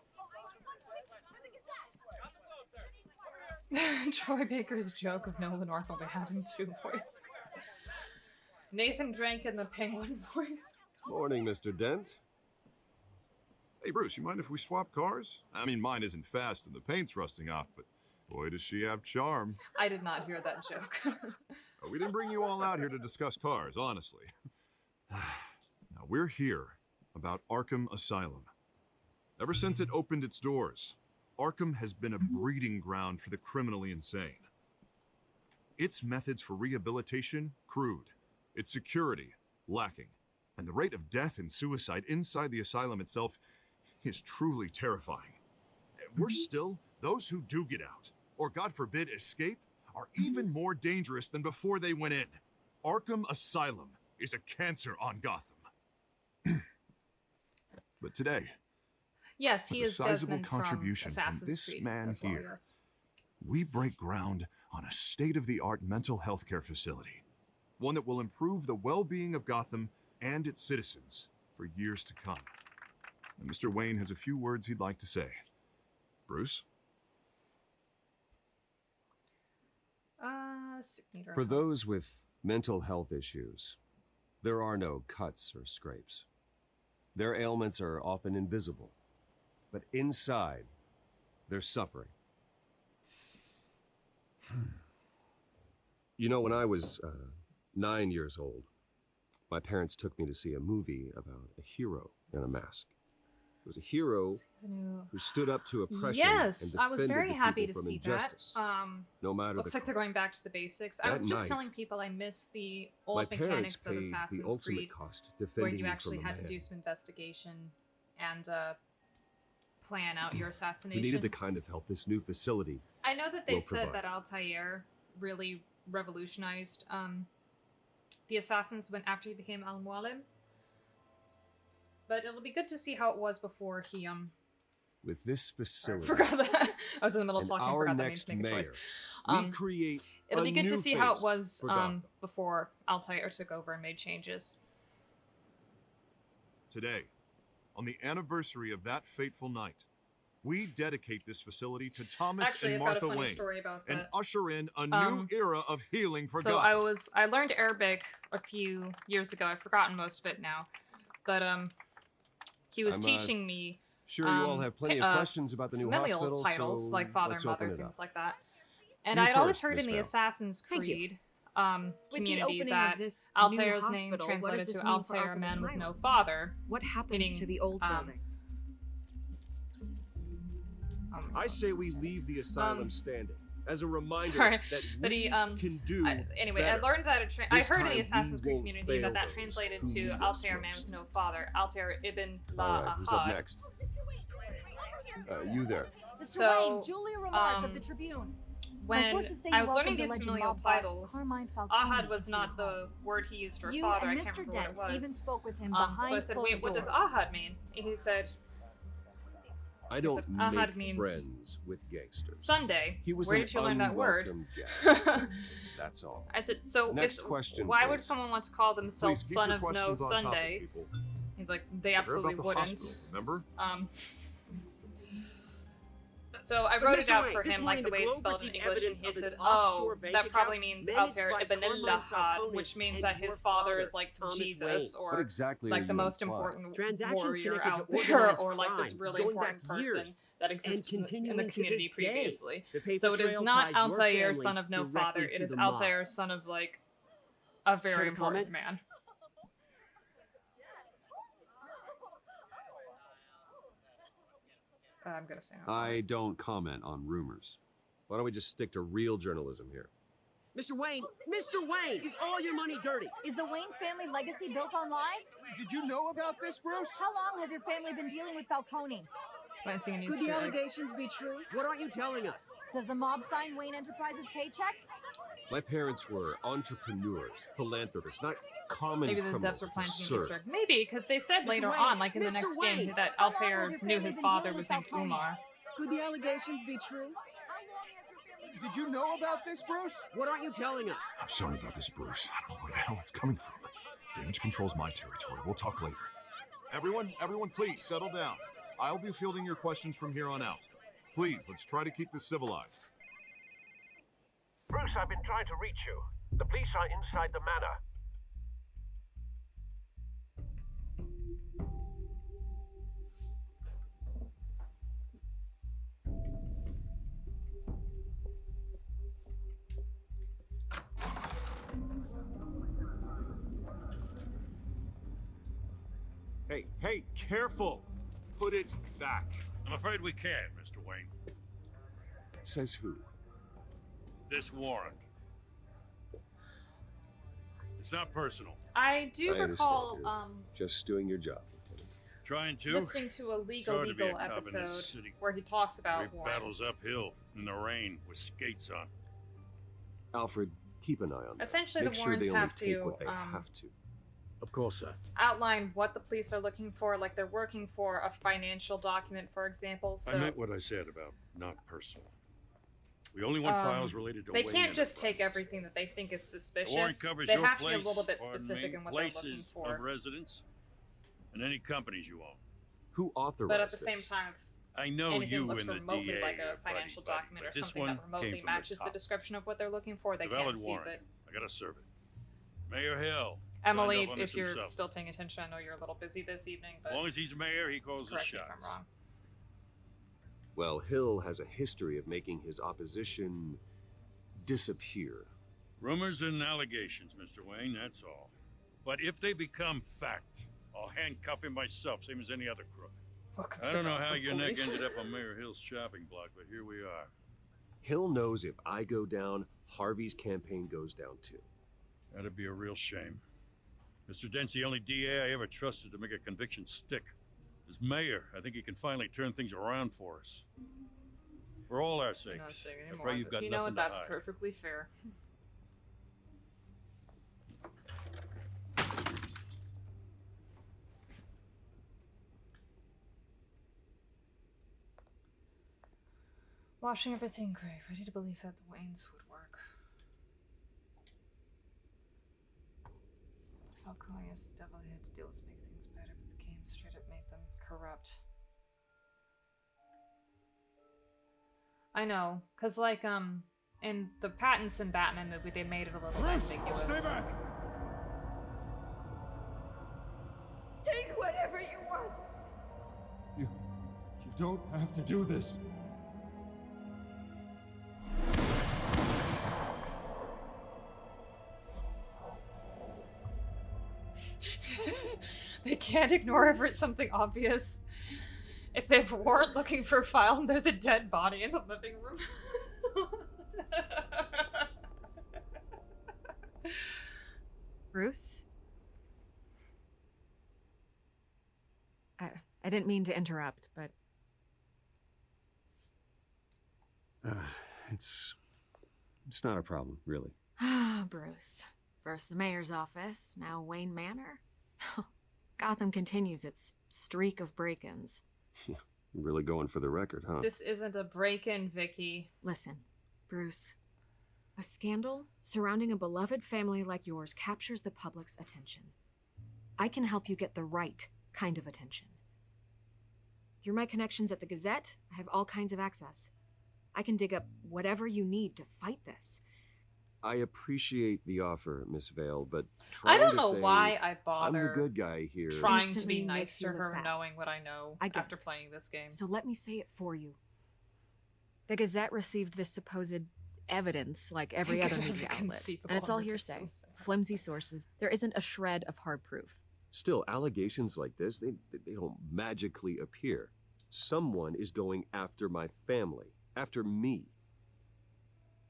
Troy Baker's joke of Nolan North only having two voices. Nathan Drake in the penguin voice. Morning, Mr. Dent. Hey, Bruce, you mind if we swap cars? I mean, mine isn't fast and the paint's rusting off, but boy, does she have charm. I did not hear that joke. We didn't bring you all out here to discuss cars, honestly. Now, we're here about Arkham Asylum. Ever since it opened its doors, Arkham has been a breeding ground for the criminally insane. Its methods for rehabilitation, crude. Its security, lacking. And the rate of death and suicide inside the asylum itself is truly terrifying. Worse still, those who do get out, or God forbid escape, are even more dangerous than before they went in. Arkham Asylum is a cancer on Gotham. But today, Yes, he with a is sizable Desmond contribution from from Assassin's this Creed man as well, here, yes. we break ground on a state-of-the-art mental health care facility. One that will improve the well-being of Gotham and its citizens for years to come. And Mr. Wayne has a few words he'd like to say. Bruce? Signature. For those with mental health issues, there are no cuts or scrapes. Their ailments are often invisible, but inside, they're suffering. You know, when I was 9 years old, my parents took me to see a movie about a hero in a mask. It was a hero who stood up to oppression Yes, and I was defended very the happy people to from see injustice, that. no matter Looks the like they're cost. going back to the basics. I That was just night, telling people I miss the My old parents mechanics of paid the Assassin's ultimate Creed, cost where defending you me actually from a had to man do some investigation and plan out your We assassination. needed the kind of help this new facility I know that they will said provide. that Altair really revolutionized the assassins when after he became Al Mualim. But it'll be good to see how it was before he With this facility, forgot that I was in the middle of and talking. our Forgot that next means make a choice. mayor, we create It'll a be good to new see how it face was for Gotham. before Altair took over and made changes. Today, on the anniversary of that fateful night, We dedicate this facility to Thomas Actually, and I've got a Martha funny Wayne story about and that. usher in a new era of healing for So God. I learned Arabic a few years ago. I've forgotten most of it now, but he was I'm, teaching me. Sure, you all have plenty of questions about the new familial hospital, titles so like father, let's mother, open it things up. like that. And You I'd always first, heard Miss in the Val. Assassin's Thank you. Creed With the community opening that of this Altair's new name hospital, what translated does to this mean for Altair, Arkham man with Asylum? no father. What happens meaning, to the old building? I say we leave the asylum standing as a reminder Sorry, that but we he can do anyway, better. I learned that I This heard in time the Assassin's we Creed won't community fail that those translated who to need us Altair, man most. with no father, Altair ibn All la right, who's up Ahad. next? You there. Mr. So, Wayne, Julia Remark of the Tribune. When My sources say I you was welcomed learning the these legend familial mob boss titles, Carmine Falcone Ahad was into your not the word he used for You father. and I can't Mr. remember Dent what it was. even spoke with him So I behind said, "Wait, closed what does doors. Ahad mean?" He said, I don't Ahad make means friends with gangsters. Sunday. He was Where an did you learn that word? unwelcome guest. That's all. I said, so Next if, question, why would please. someone want to call themselves Please keep son your of no questions on topic, Sunday? people. He's like, they They're absolutely about the wouldn't. hospital, remember? So I But wrote it Mr. out Wayne, for Mr. him, like Wayne, the the way it's Globe spelled in received English, and evidence he of an said, offshore oh, bank that probably account means managed Altair by ibn Carmine Lahad, Falcone which means and that your his father father, is like Thomas Jesus, Wayne. or What exactly are like the you most implying? important Transactions warrior connected out to there, organized or like this crime, really going important back person years, that and exists in the continuing to community this day. previously. The paper So it is trail not ties your Altair, family son of no directly father. It to is the mob. Altair, son of like a very Care to important comment? man. I'm gonna say no. I don't comment on rumors. Why don't we just stick to real journalism here? Mr. Wayne, is all your money dirty? Is the Wayne family legacy built on lies? Did you know about this, Bruce? How long has your family been dealing with Falcone? Planting an Could Easter the egg. allegations be true? What aren't you telling us? Does the mob sign Wayne Enterprises paychecks? My parents were entrepreneurs, philanthropists, not common Maybe the criminals. devs were It's planting an absurd. Maybe, because they said Mr. later Wayne, on, like in the Mr. next Wayne, game, that how long has Altair your knew family his been father dealing was with named Falcone? Umar. Could the allegations be true? Did you know about this, Bruce? What aren't you telling us? I'm sorry about this, Bruce. I don't know where the hell it's coming from. Damage control's my territory. We'll talk later. Everyone, please settle down. I'll be fielding your questions from here on out. Please, let's try to keep this civilized. Bruce, I've been trying to reach you. The police are inside the manor. Hey, careful! Put it back. I'm afraid we can't, Mr. Wayne. Says who? This warrant. It's not personal. I do I recall understand, Just doing your job, Lieutenant. Trying to. listening to a It's hard to be a legal cop in this episode city. where he talks about He battles warrants. uphill in the rain with skates on. Alfred, keep an eye on them. Essentially, Make the sure warrants they only have take to, what they have to. Of course, sir. Outline what the police are looking for, like they're working for a financial document, for example. So I meant what I said about not personal. We only want files related to they Wayne can't just take Enterprises. everything that they think is The warrant suspicious. covers They your have to be a place, little bit pardon specific me, in what they're looking places for. of residence, and any companies you own. Who authorized But at the same this? time, I know anything you looks and the remotely DA like a are financial buddy-buddy, document but or this something one that remotely came from the matches the top. description of what they're looking for, they It's a valid can't seize warrant. it. I gotta serve it. Mayor Hill. Emily, signed off on if this you're himself. still paying attention, I know you're a little busy this evening, but As long as he's mayor, he calls the correct me shots. if I'm wrong. Well, Hill has a history of making his opposition disappear. Rumors and allegations, Mr. Wayne, that's all. But if they become fact, I'll handcuff him myself, same as any other crook. I don't know how your neck ended up on Mayor Hill's shopping block, but here we are. Hill knows if I go down, Harvey's campaign goes down too. That'd be a real shame. Mr. Dent's the only DA I ever trusted to make a conviction stick. As mayor, I think he can finally turn things around for us. For all our I'm sakes. not saying I'm anymore, afraid you've because got you know nothing what, to that's hide. perfectly fair. Washing everything gray, ready to believe that the Waynes would work. Falcone is the devil they had to deal with to make things better, but the game straight up made them corrupt. I know, cause like in the Pattinson Batman movie, they made it a little ambiguous. Stay back! Take whatever you want. You don't have to do this. They can't ignore if it's something obvious. If they weren't looking for a file and there's a dead body in the living room. Bruce? I didn't mean to interrupt, but... It's not a problem, really. Ah, Bruce. First the mayor's office, now Wayne Manor. Gotham continues its streak of break-ins. Yeah, really going for the record, huh? This isn't a break-in, Vicky. Listen, Bruce. A scandal surrounding a beloved family like yours captures the public's attention. I can help you get the right kind of attention. Through my connections at the Gazette, I have all kinds of access. I can dig up whatever you need to fight this. I appreciate the offer, Miss Vale, but I don't to know say why I bother I'm the good guy here. trying to Instantly be nice makes to you look her, bad. knowing what I know I get after it. playing this game. So let me say it for you. The Gazette received this supposed evidence like every other media outlet. Inconceivable And it's all and hearsay. ridiculous. Flimsy sources. There isn't a shred of hard proof. Still, allegations like this, they don't magically appear. Someone is going after my family, after me.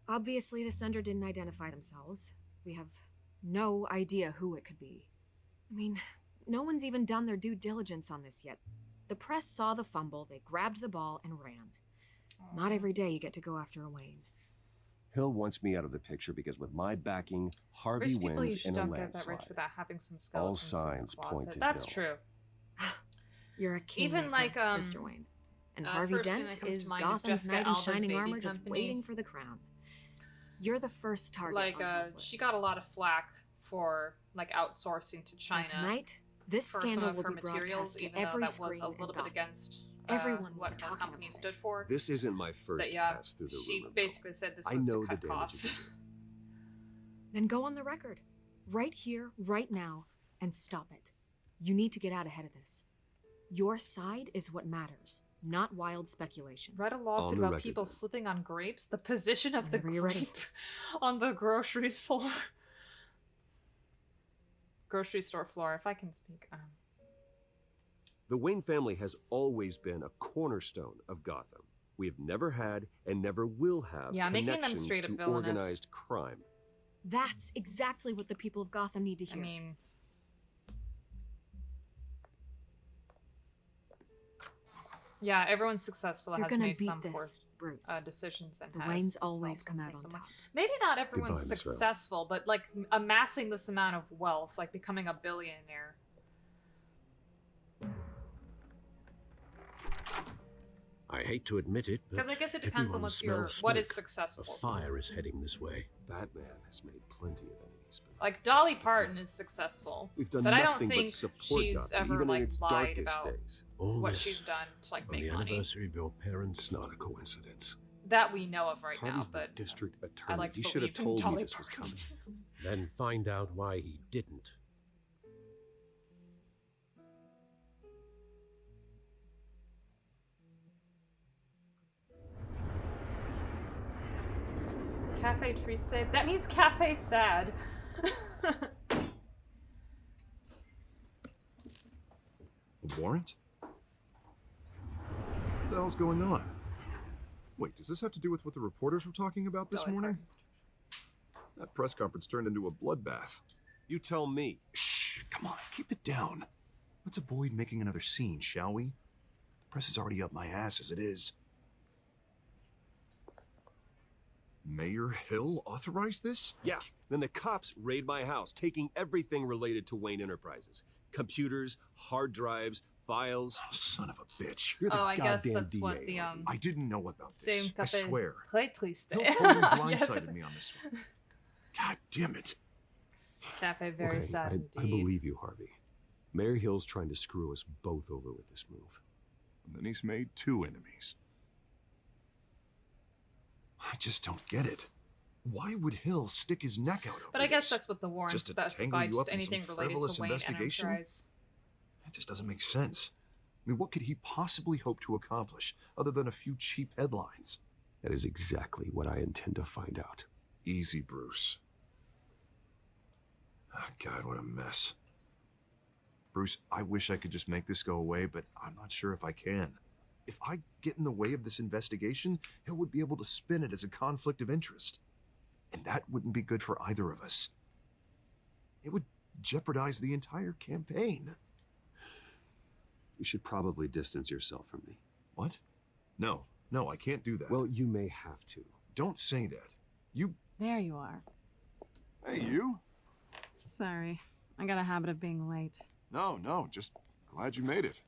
Obviously, the sender didn't identify themselves. We have no idea who it could be. I mean, no one's even done their due diligence on this yet. The press saw the fumble, they grabbed the ball, and ran. Not every day you get to go after a Wayne. Hill wants me out of the picture because with my backing, Harvey Rich people wins usually in a don't get that landslide. rich without having some All skeletons in the signs point closet. to That's Hill. true. You're a kingmaker, Even like Mr. Wayne. And Harvey first thing Dent that comes is to mind Gotham's Jessica knight in Alba's shining baby armor just company. waiting for the crown. You're the first target Like on his list. she got a lot of flack for like outsourcing to China. But tonight, this for scandal some of will her be materials, broadcast to even though every that was screen a in little bit Gotham. against Everyone will what be her talking company about stood it. for. This isn't my first But yeah, pass through the she rumor mill. basically said this I was know to the cut damage costs. it can do. Then go on the record. Right here, right now, and stop it. You need to get out ahead of this. Your side is what matters, not wild speculation. Read a lawsuit On the about record, people then. slipping on grapes. The position of the Whenever you're ready. grape on the grocery floor. Grocery store floor, if I can speak. The Wayne family has always been a cornerstone of Gotham. We have never had and never will have Yeah, making them connections straight up to villainous. organized crime. That's exactly what the people of Gotham need to hear. I mean, yeah, everyone's successful You're has gonna made beat some this, poor Bruce. decisions and The has Waynes as well always come been out on someone- top. Maybe not everyone's Goodbye, Miss Vale. successful, but like amassing this amount of wealth, like becoming a billionaire. I hate to admit it, but 'Cause I guess it depends on everyone what's your- smells what is smoke. successful. A fire is heading this way. Batman has made plenty of enemies. But Like Dolly Parton is successful, we've done but I don't nothing think but support she's Gotham, ever even in like its lied darkest about days. All what this she's done to like on make the money. anniversary of your parents. It's not a coincidence. That we know of right Harvey's now, the but district I attorney. like to He should have believe in told me Dolly this was Parton. coming. Then find out why he didn't. Cafe Triste. That means cafe sad. A warrant? What the hell's going on? Wait, does this have to do with what the reporters were talking about this Dolly morning? Parton. That press conference turned into a bloodbath. You tell me. Shh, come on, keep it down. Let's avoid making another scene, shall we? The press is already up my ass as it is. Mayor Hill authorized this? Yeah. Then the cops raid my house, taking everything related to Wayne Enterprises. Computers, hard drives, files. Oh, son of a bitch. You're the Oh, I guess goddamn that's DA, what the Harvey. I didn't know about Same this. I cafe. swear. Très triste. Hill totally Yes, blindsided me on this one. God damn it. Cafe very Okay, sad indeed. I believe you, Harvey. Mayor Hill's trying to screw us both over with this move. And then he's made two enemies. just don't get it. Why would Hill stick his neck out over But I guess this? that's what the warrant Just to tangle specified, you just up in some anything related frivolous to Wayne investigation? Enterprise. It just doesn't make sense. I mean, what could he possibly hope to accomplish other than a few cheap headlines? That is exactly what I intend to find out. Easy, Bruce. Oh, God, what a mess. Bruce, I wish I could just make this go away, but I'm not sure if I can. If I get in the way of this investigation, Hill would be able to spin it as a conflict of interest. And that wouldn't be good for either of us. It would jeopardize the entire campaign. You should probably distance yourself from me. What? No, I can't do that. Well, you may have to. Don't say that. You... There you are. Hey, you? Sorry. I got a habit of being late. No, just glad you made it.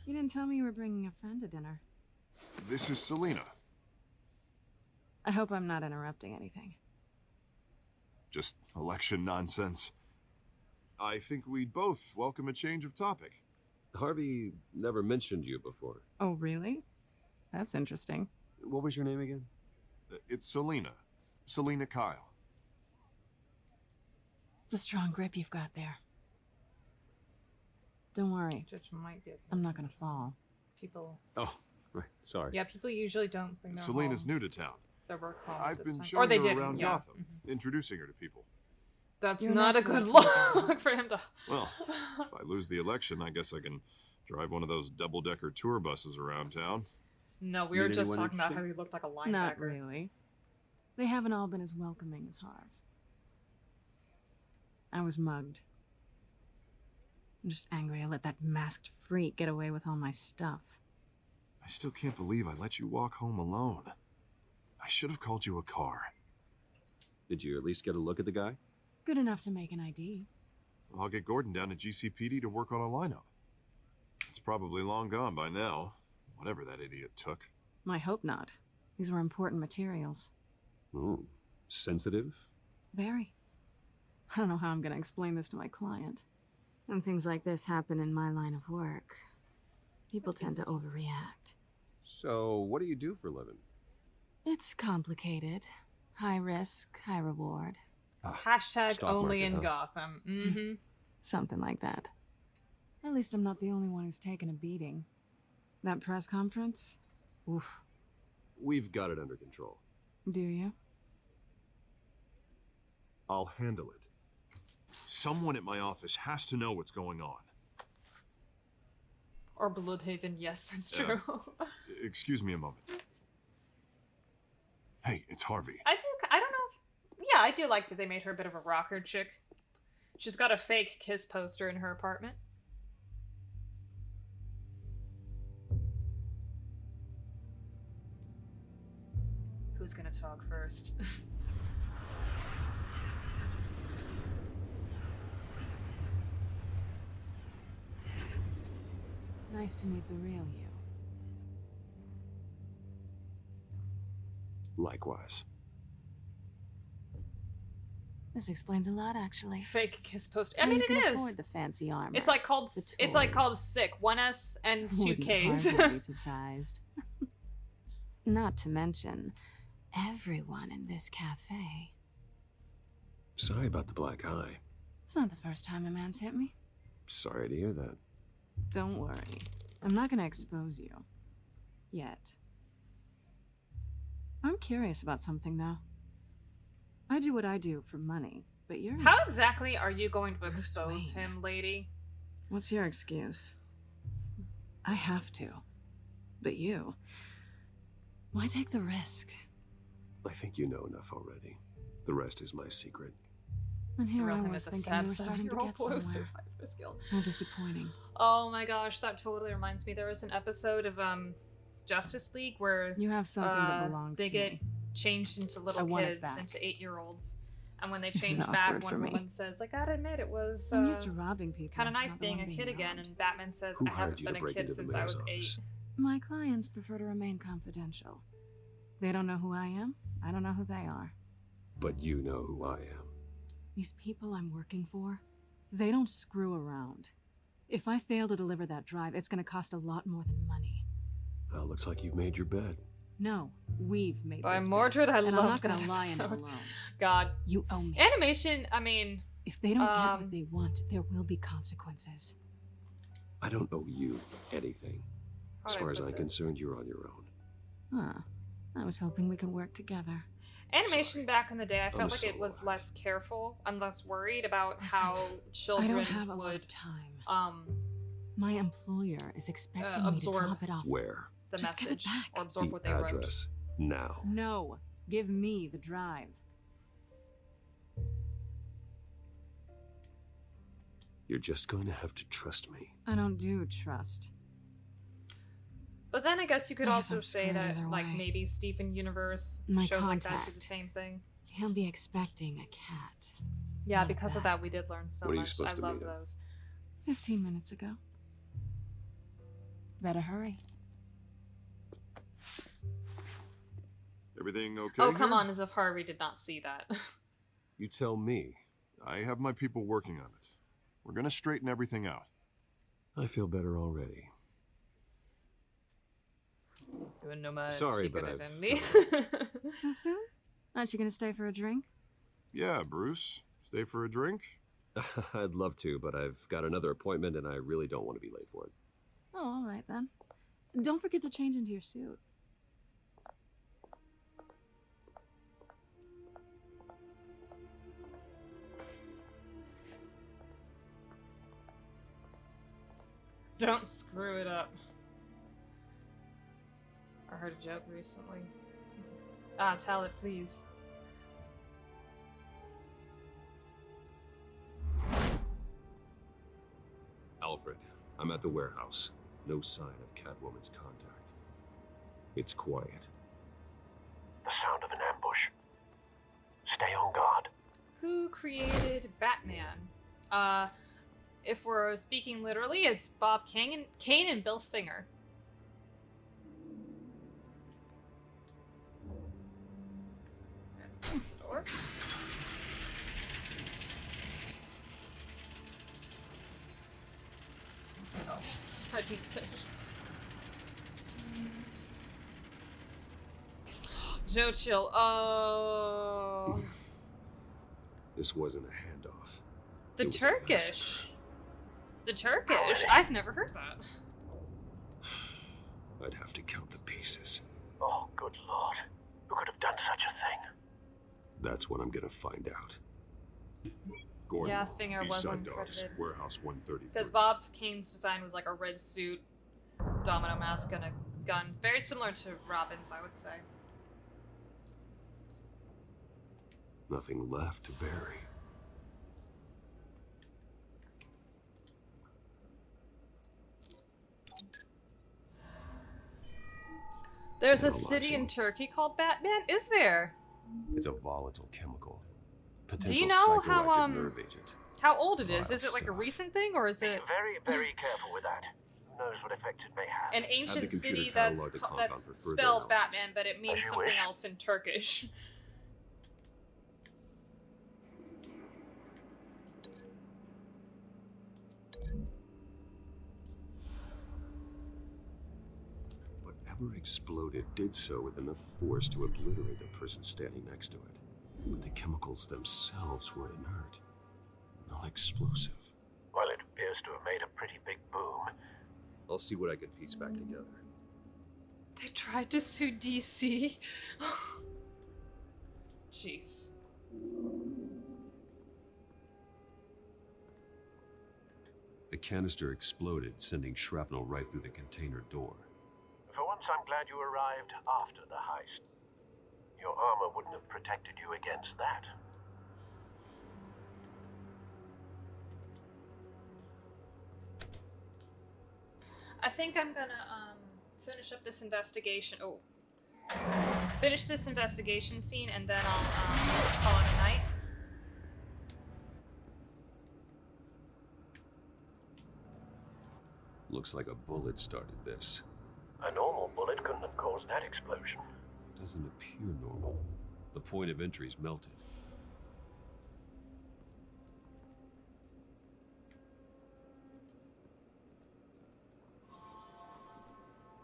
You didn't tell me you were bringing a friend to dinner. This is Selena. I hope I'm not interrupting anything. Just election nonsense. I think we'd both welcome a change of topic. Harvey never mentioned you before. Oh, really? That's interesting. What was your name again? It's Selena. Selena Kyle. It's a strong grip you've got there. Don't worry. Judge might get I'm not gonna fall. people. Oh, right. Sorry. Yeah, people usually don't bring their Selena's home, new to town. their work home. I've this been time. showing or they her did around yeah. Gotham, introducing her to people. That's You're not a an good excellent look for him to. Well, if I lose the election, I guess I can drive one of those double-decker tour buses around town. No, we Meet were just anyone talking about how interesting? he looked like a linebacker. Not really. They haven't all been as welcoming as Harv. I was mugged. I'm just angry I let that masked freak get away with all my stuff. I still can't believe I let you walk home alone. I should have called you a car. Did you at least get a look at the guy? Good enough to make an ID. Well, I'll get Gordon down to GCPD to work on a lineup. It's probably long gone by now, whatever that idiot took. I hope not. These were important materials. Ooh, sensitive? Very. I don't know how I'm gonna explain this to my client. When things like this happen in my line of work, people tend to overreact. So, what do you do for a living? It's complicated. High risk, high reward. Hashtag stock only market, in huh? Gotham. Mm-hmm. Something like that. At least I'm not the only one who's taken a beating. That press conference? Oof. We've got it under control. Do you? I'll handle it. Someone at my office has to know what's going on. Or Bloodhaven, yes, that's true. Excuse me a moment. Hey, it's Harvey. I don't know. Yeah, I do like that they made her a bit of a rocker chick. She's got a fake Kiss poster in her apartment. Who's gonna talk first? Nice to meet the real you. Likewise. This explains a lot, actually. Fake Kiss poster. I How mean, you it can is. afford the fancy armor. It's like called. the It's like called toys. Sick. 1S and 2 Wouldn't Ks. hardly be surprised. Not to mention, everyone in this cafe. Sorry about the black eye. It's not the first time a man's hit me. Sorry to hear that. Don't worry. I'm not gonna expose you. Yet. I'm curious about something, though. I do what I do for money, but you're... How exactly are you going to Bruce expose Wayne. him, lady? What's your excuse? I have to. But you... Why take the risk? I think you know enough already. The rest is my secret. And here Throw I him was at the thinking you were sad starting to 7-year-old get boy who somewhere. survived this guild. How disappointing. Oh my gosh, that totally reminds me. There was an episode of Justice League where You have something that belongs they to get me. changed into I little want it kids, back. into 8-year-olds. And when they This is change back, awkward for Wonder me. Woman says, I gotta admit, it was I'm used to robbing people. kind of nice not the being one a kid again. robbed. And Batman says, Who I hired haven't you to been a break kid into the since I mayor's was 8. office? My clients prefer to remain confidential. They don't know who I am. I don't know who they are. But you know who I am. These people I'm working for, they don't screw around. If I fail to deliver that drive, it's gonna cost a lot more than money. Well, looks like you've made your bed. No, we've made By this Mordred, bed, I and loved I'm not gonna that lie in it episode. alone. God. You owe me. Animation, I mean... If they don't get what they want, there will be consequences. I don't owe you anything. As How'd I far as put I'm this? concerned, you're on your own. Huh. I was hoping we could work together. Animation back in the day, I felt I'm like it so was less careful and less worried about Listen, how I children don't have a lot would of time. My employer is expecting me to absorb drop it off. Where? the Just give it message back. or absorb The what they wrote. address. Now. No, give me the drive. You're just going to have to trust me. I don't do trust. But then I guess you could I guess also I'm say screwed that, either like, way. maybe Steven Universe My shows like that do the contact. same thing. He'll be expecting a cat. Yeah, Not because of that, we did learn so What are you much. supposed I to love meet him? those. 15 minutes ago. Better hurry. Everything okay? Oh, come here? on, as if Harvey did not see that. You tell me. I have my people working on it. We're gonna straighten everything out. I feel better already. You wouldn't know my Sorry, secret but I've identity. So soon? Aren't you gonna stay for a drink? Yeah, Bruce. Stay for a drink? I'd love to, but I've got another appointment and I really don't want to be late for it. Oh, all right then. Don't forget to change into your suit. Don't screw it up. I heard a joke recently. Ah, tell it, please. Alfred, I'm at the warehouse. No sign of Catwoman's contact. It's quiet. The sound of an ambush. Stay on guard. Who created Batman? If we're speaking literally, it's Bob Kane and Bill Finger. Let's open the door. Oh, sorry, finish. Joe Chill. Oh. This wasn't a handoff. The It was a Turkish. The Turkish? I've never heard that. I'd have to count the pieces. Oh, good lord. Who could have done such a thing? That's what I'm gonna find out. Gordon, Yeah, Finger East wasn't Side Dogs, credited. Warehouse 133. Because Bob Kane's design was like a red suit, domino mask, and a gun. Very similar to Robin's, I would say. Nothing left to bury. There's a city in Turkey called Batman? Is there? It's a volatile chemical. Do Potential you know how psychoactive nerve agent. how old it is? Vile Is it like a stuff. recent thing, or is it Very, very careful with that. Who knows what effect it may have? an ancient computer city catalog the compound that's for further spelled analysis. Batman, but it means As you something wish. else in Turkish? Whatever exploded did so with enough force to obliterate the person standing next to it. But the chemicals themselves were inert, not explosive. Well, it appears to have made a pretty big boom. I'll see what I can piece back together. They tried to sue DC. Jeez. The canister exploded, sending shrapnel right through the container door. For once, I'm glad you arrived after the heist. Your armor wouldn't have protected you against that. I think I'm gonna finish up this investigation. Oh, finish this investigation scene, and then I'll call it a night. Looks like a bullet started this. A normal bullet couldn't have caused that explosion. Doesn't appear normal. The point of entry's melted.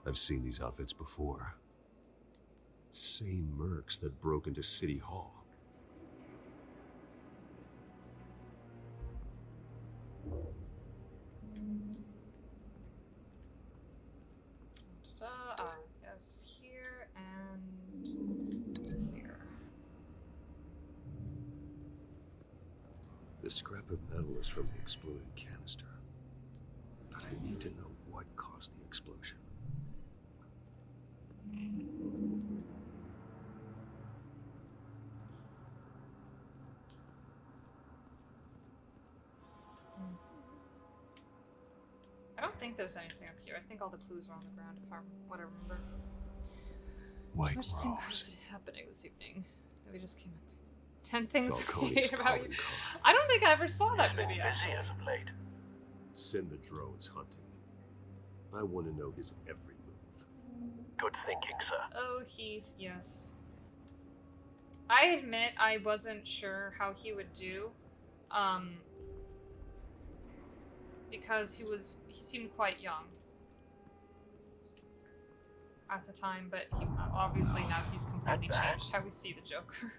I've seen these outfits before. Same mercs that broke into City Hall. Yes, here and here. The scrap of metal is from the exploded canister. But I need to know what caused the explosion. I don't think there's anything up here. I think all the clues are on the ground, if I what I remember. White Much Rose. synchronicity happening this evening. We just came out. 10 things I Falcone's hate about calling you. card. I don't think I ever saw that He's been movie. busy Actually. as of late. Send the drones hunting. I want to know his every move. Good thinking, sir. Oh, Heath, yes. I admit I wasn't sure how he would do. Because he seemed quite young at the time, but obviously now he's completely changed how we see the Joker.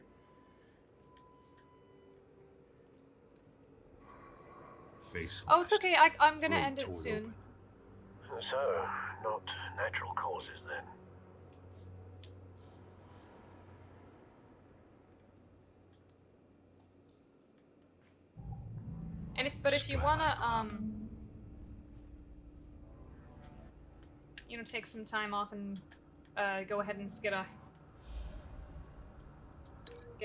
Face. Oh, it's okay. I'm gonna end it soon. So, not natural causes then. And if you wanna you know, take some time off and go ahead and just get a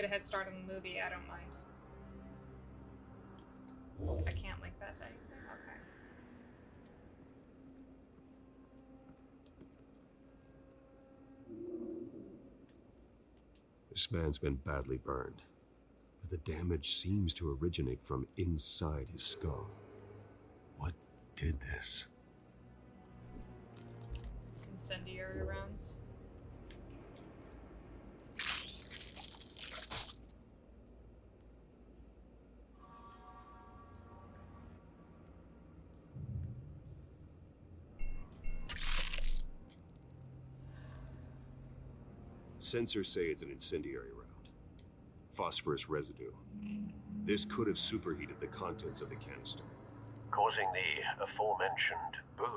head start on the movie, I don't mind. I can't link that to anything. Okay. This man's been badly burned, but the damage seems to originate from inside his skull. What did this? Incendiary rounds. Sensors say it's an incendiary round. Phosphorus residue. This could have superheated the contents of the canister, Causing the aforementioned boom.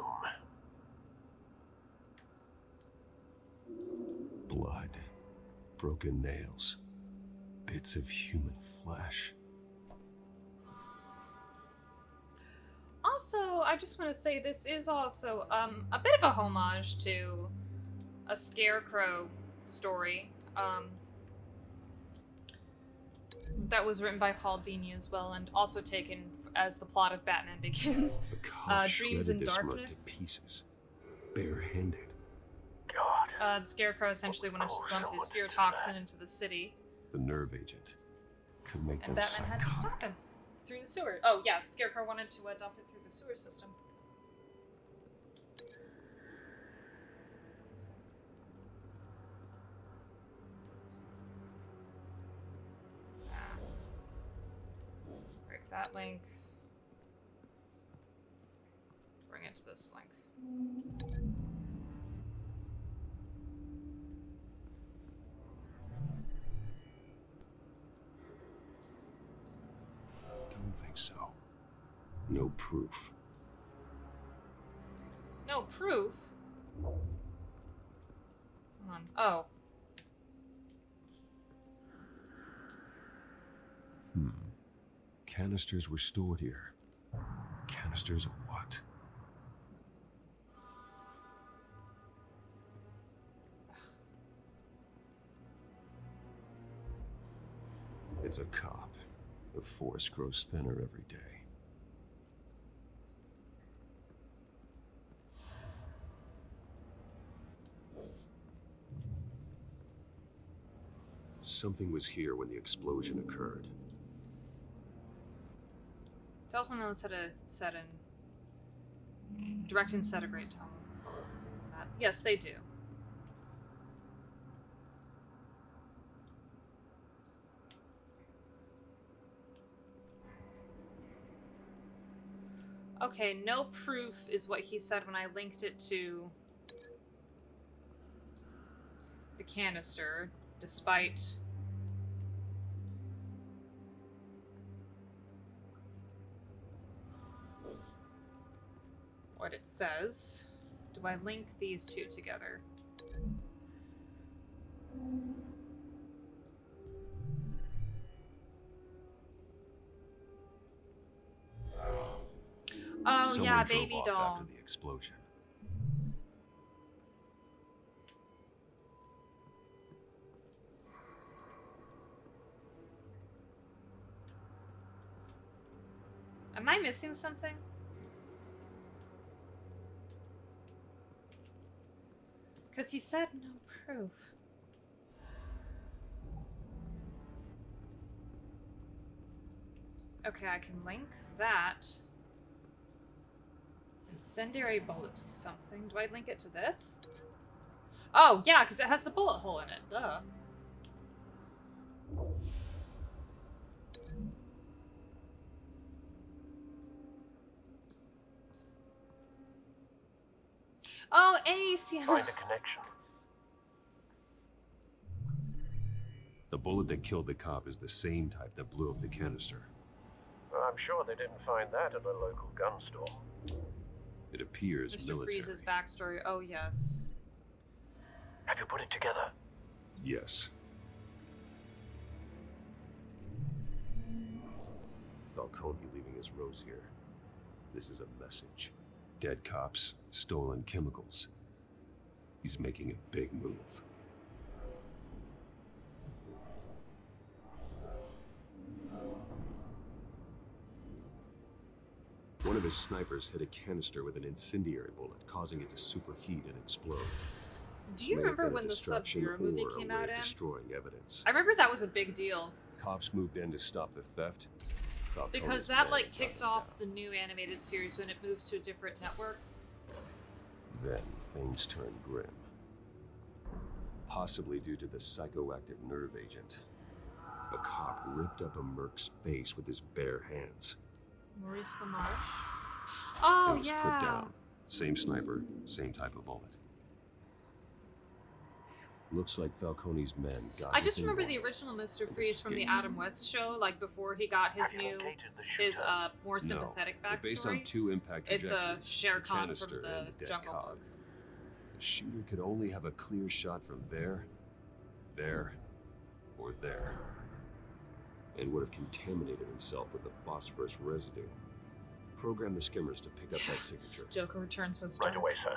blood, broken nails, bits of human flesh. Also, I just want to say this is also a bit of a homage to a Scarecrow story that was written by Paul Dini as well, and also taken as the plot of Batman Begins. The cop Dreams shredded in this merc Darkness. to pieces, barehanded. The Scarecrow essentially wanted to dump his fear toxin into the city, The nerve agent could make and them Batman had to psychotic. stop him through the sewer. Oh yeah, Scarecrow wanted to dump it through the sewer system. Break that link. Bring it to this link. Don't think so. No proof. No proof? Hold on. Oh. Canisters were stored here. Canisters of what? It's a cop. The force grows thinner every day. Something was here when the explosion occurred. Telltale knows how to set in. Direct and set a great tone. Yes, they do. Okay, no proof is what he said when I linked it to the canister, despite what it says. Do I link these two together? Oh Someone yeah, drove baby off doll. after the explosion. Am I missing something? Because he said no proof. Okay, I can link that. Incendiary bullet to something. Do I link it to this? Oh, yeah, because it has the bullet hole in it. Duh. Oh, Ace! Yeah. Find a connection. The bullet that killed the cop is the same type that blew up the canister. I'm sure they didn't find that at a local gun store. It appears Mr. military. Freeze's backstory. Oh, yes. Have you put it together? Yes. Falcone leaving his rose here. This is a message. Dead cops, stolen chemicals. He's making a big move. One of his snipers hit a canister with an incendiary bullet, causing it to superheat and explode. Do you May have remember been a when the distraction Sub-Zero movie or a came way out of in? destroying evidence. I remember that was a big deal. Cops moved in to stop the theft. Because Falcone's that, men like, hunted kicked off the new animated series when it moved to a different network. Then things turned grim. Possibly due to the psychoactive nerve agent. A cop ripped up a merc's face with his bare hands. Maurice LaMarche? Oh, It was yeah. put down. Same sniper, same type of bullet. Looks like Falcone's men got I just what they remember the wanted. original Mr. Freeze from the escaped. Adam West show, like before he got his new, his more sympathetic No, backstory. they're based on two impact It's a trajectories, Shere the Khan canister from the and dead Jungle cop. Book. The shooter could only have a clear shot from there, or there, and would have contaminated himself with the phosphorus residue. Program the skimmers to pick up that signature. Joker Returns was Right dark. away, sir.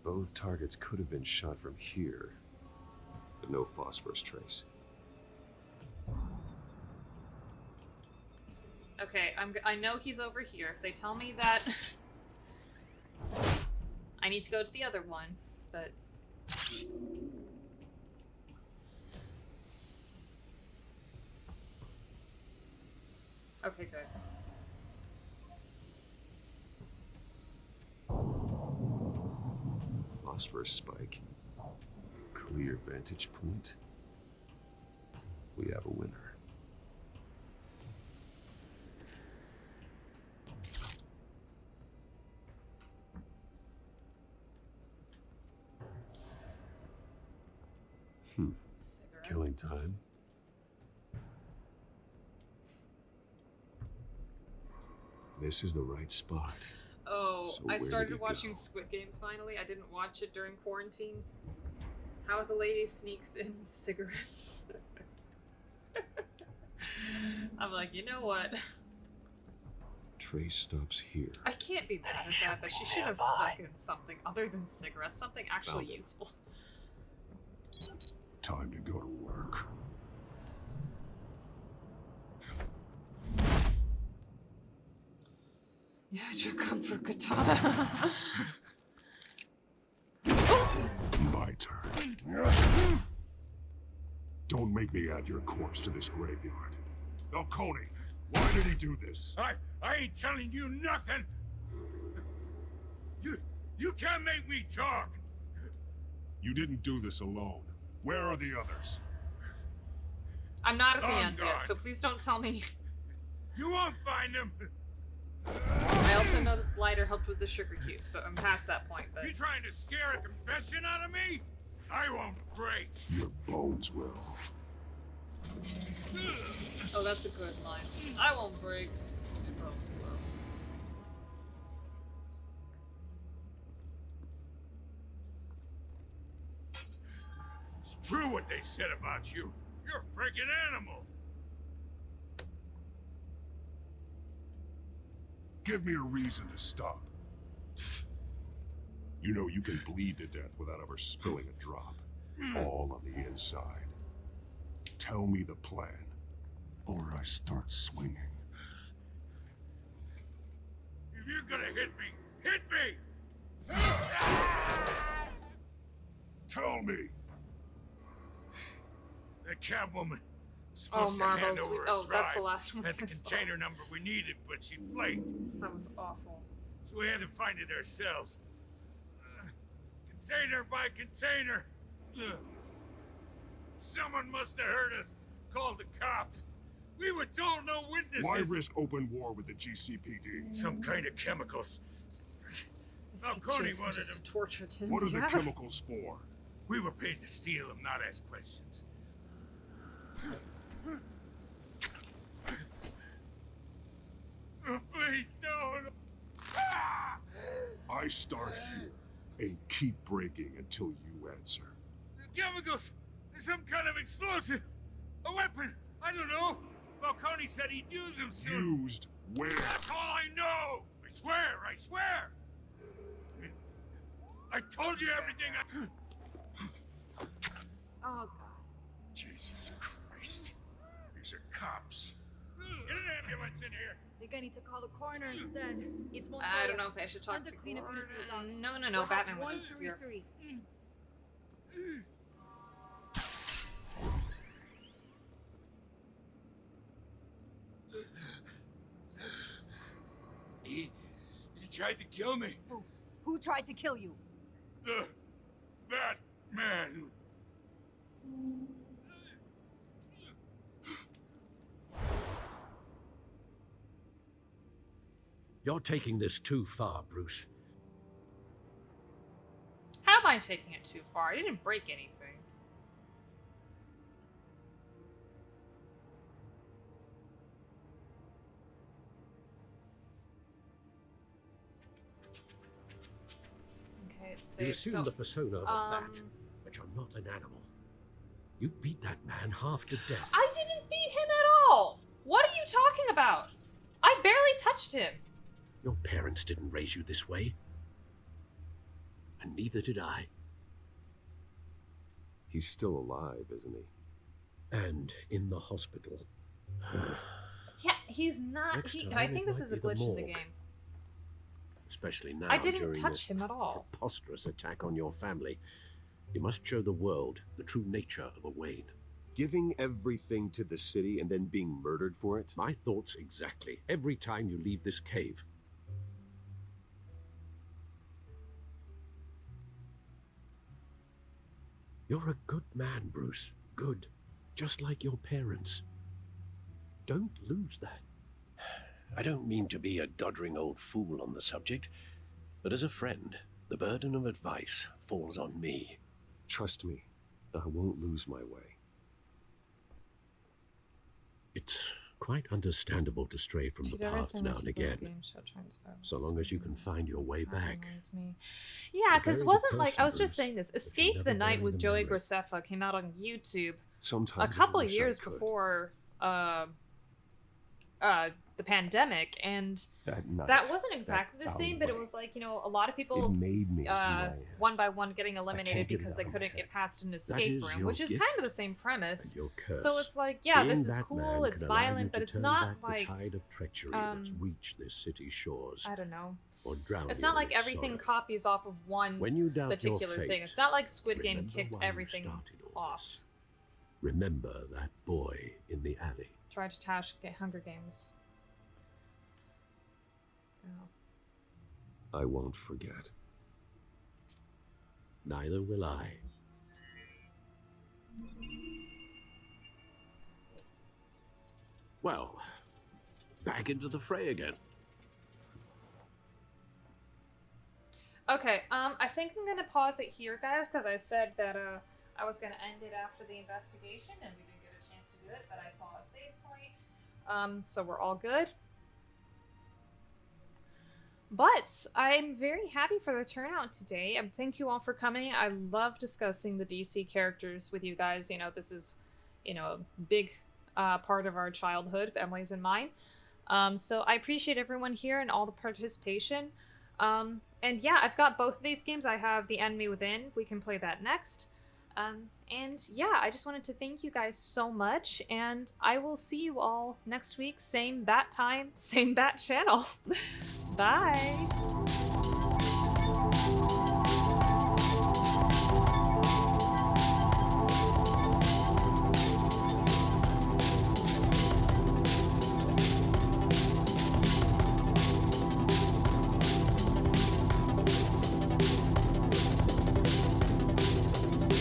Both targets could have been shot from here, but no phosphorus trace. Okay, I know he's over here. If they tell me that, I need to go to the other one, but. Okay, good. Phosphorus spike. Clear vantage point. We have a winner. Killing time. This is the right spot. Oh, So I where did started it watching go? Squid Game finally. I didn't watch it during quarantine. How the lady sneaks in cigarettes. I'm like, you know what? Trace stops here. I can't be mad at that, but she should have stuck in something other than cigarettes, something actually useful. Time to go to work. Yeah, your comfort katana. My turn. Don't make me add your corpse to this graveyard. Falcone, why did he do this? I ain't telling you nothing. You can't make me talk! You didn't do this alone. Where are the others? I'm not at the I'm end yet, gone. so please don't tell me. You won't find them! I also know that the lighter helped with the sugar cubes, but I'm past that point. But You trying to scare a confession out of me? I won't break. Your bones will. oh, that's a good line. I won't break. Oh, it's well. It's true what they said about you. You're a freaking animal. Give me a reason to stop. You know you can bleed to death without ever spilling a drop. All on the inside. Tell me the plan, or I start swinging. If you're gonna hit me, hit me! Tell me! That Catwoman was Oh, supposed to hand Marbles. over Oh, a that's the drive. last one Had the I saw. container number we needed, but she flaked. That was awful. So we had to find it ourselves. Container by container. Someone must have heard us. Called the cops. We were told no witnesses. Why risk open war with the GCPD? Some kind of chemicals. Falcone Jason wanted just them. to torture him. What are the Yeah. chemicals for? We were paid to steal them, not ask questions. Oh, please, no. I start here and keep breaking until you answer. The chemicals. There's some kind of explosive. A weapon. I don't know. Falcone said he'd use them soon. Used where? That's all I know. I swear. I swear. I told you everything. Oh, God. Jesus Christ. These are cops. Get an ambulance in here. Think I need to call the coroner instead. It's I don't know if I should talk Send to the cleanup unit to the Gordon. docks. No, Warehouse Batman would disappear. 133. He tried to kill me. Who tried to kill you? The Batman. You're taking this too far, Bruce. How am I taking it too far? I didn't break anything. Okay, it's You safe. assume So, the persona of that, but you're not an animal. You beat that man half to death. I didn't beat him at all. What are you talking about? I barely touched him. Your parents didn't raise you this way. And neither did I. He's still alive, isn't he? And in the hospital. Yeah, he's not. Next time I think it this might is a be the glitch in the morgue. game. Especially now, I didn't during touch this him at all. preposterous attack on your family. You must show the world the true nature of a Wayne. Giving everything to the city and then being murdered for it? My thoughts exactly. Every time you leave this cave. You're a good man, Bruce. Good. Just like your parents. Don't lose that. I don't mean to be a doddering old fool on the subject, but as a friend, the burden of advice falls on me. Trust me, I won't lose my way. It's quite understandable to stray from the path now and again, so long as you can find your way back. Yeah, because Bury the wasn't like, I was person, just saying this, you Escape never the Night bury with the Joey memory. Graceffa came out on YouTube Sometimes a couple of years before the pandemic, and that wasn't exactly the same, but it was like, you know, a lot of people It made me who I am. one by one getting eliminated get it because out they of my couldn't get past an That escape is room, your which is gift kind of the same premise. your curse. So it's like, yeah, Being this is that cool, man it's could allow you violent, but to it's turn not back like the tide of treachery that's reached this city's shores. I don't know. Or drown It's you not in like its everything sorrow. copies off of one When you doubt your particular fate, thing. It's not like Squid Game remember kicked why you everything started all off. Remember that boy in the alley. Tried to tash get Hunger Games. Oh. I won't forget. Neither will I. Well, back into the fray again. Okay, I think I'm gonna pause it here, guys, because I said that I was gonna end it after the investigation, and we didn't get a chance to do it, but I saw a save point. So we're all good. But I'm very happy for the turnout today, and thank you all for coming. I love discussing the DC characters with you guys. You know, this is, you know, a big part of our childhood, Emily's and mine. So I appreciate everyone here and all the participation. And yeah, I've got both of these games. I have The Enemy Within. We can play that next. And yeah, I just wanted to thank you guys so much, and I will see you all next week, same bat time, same bat channel. Bye!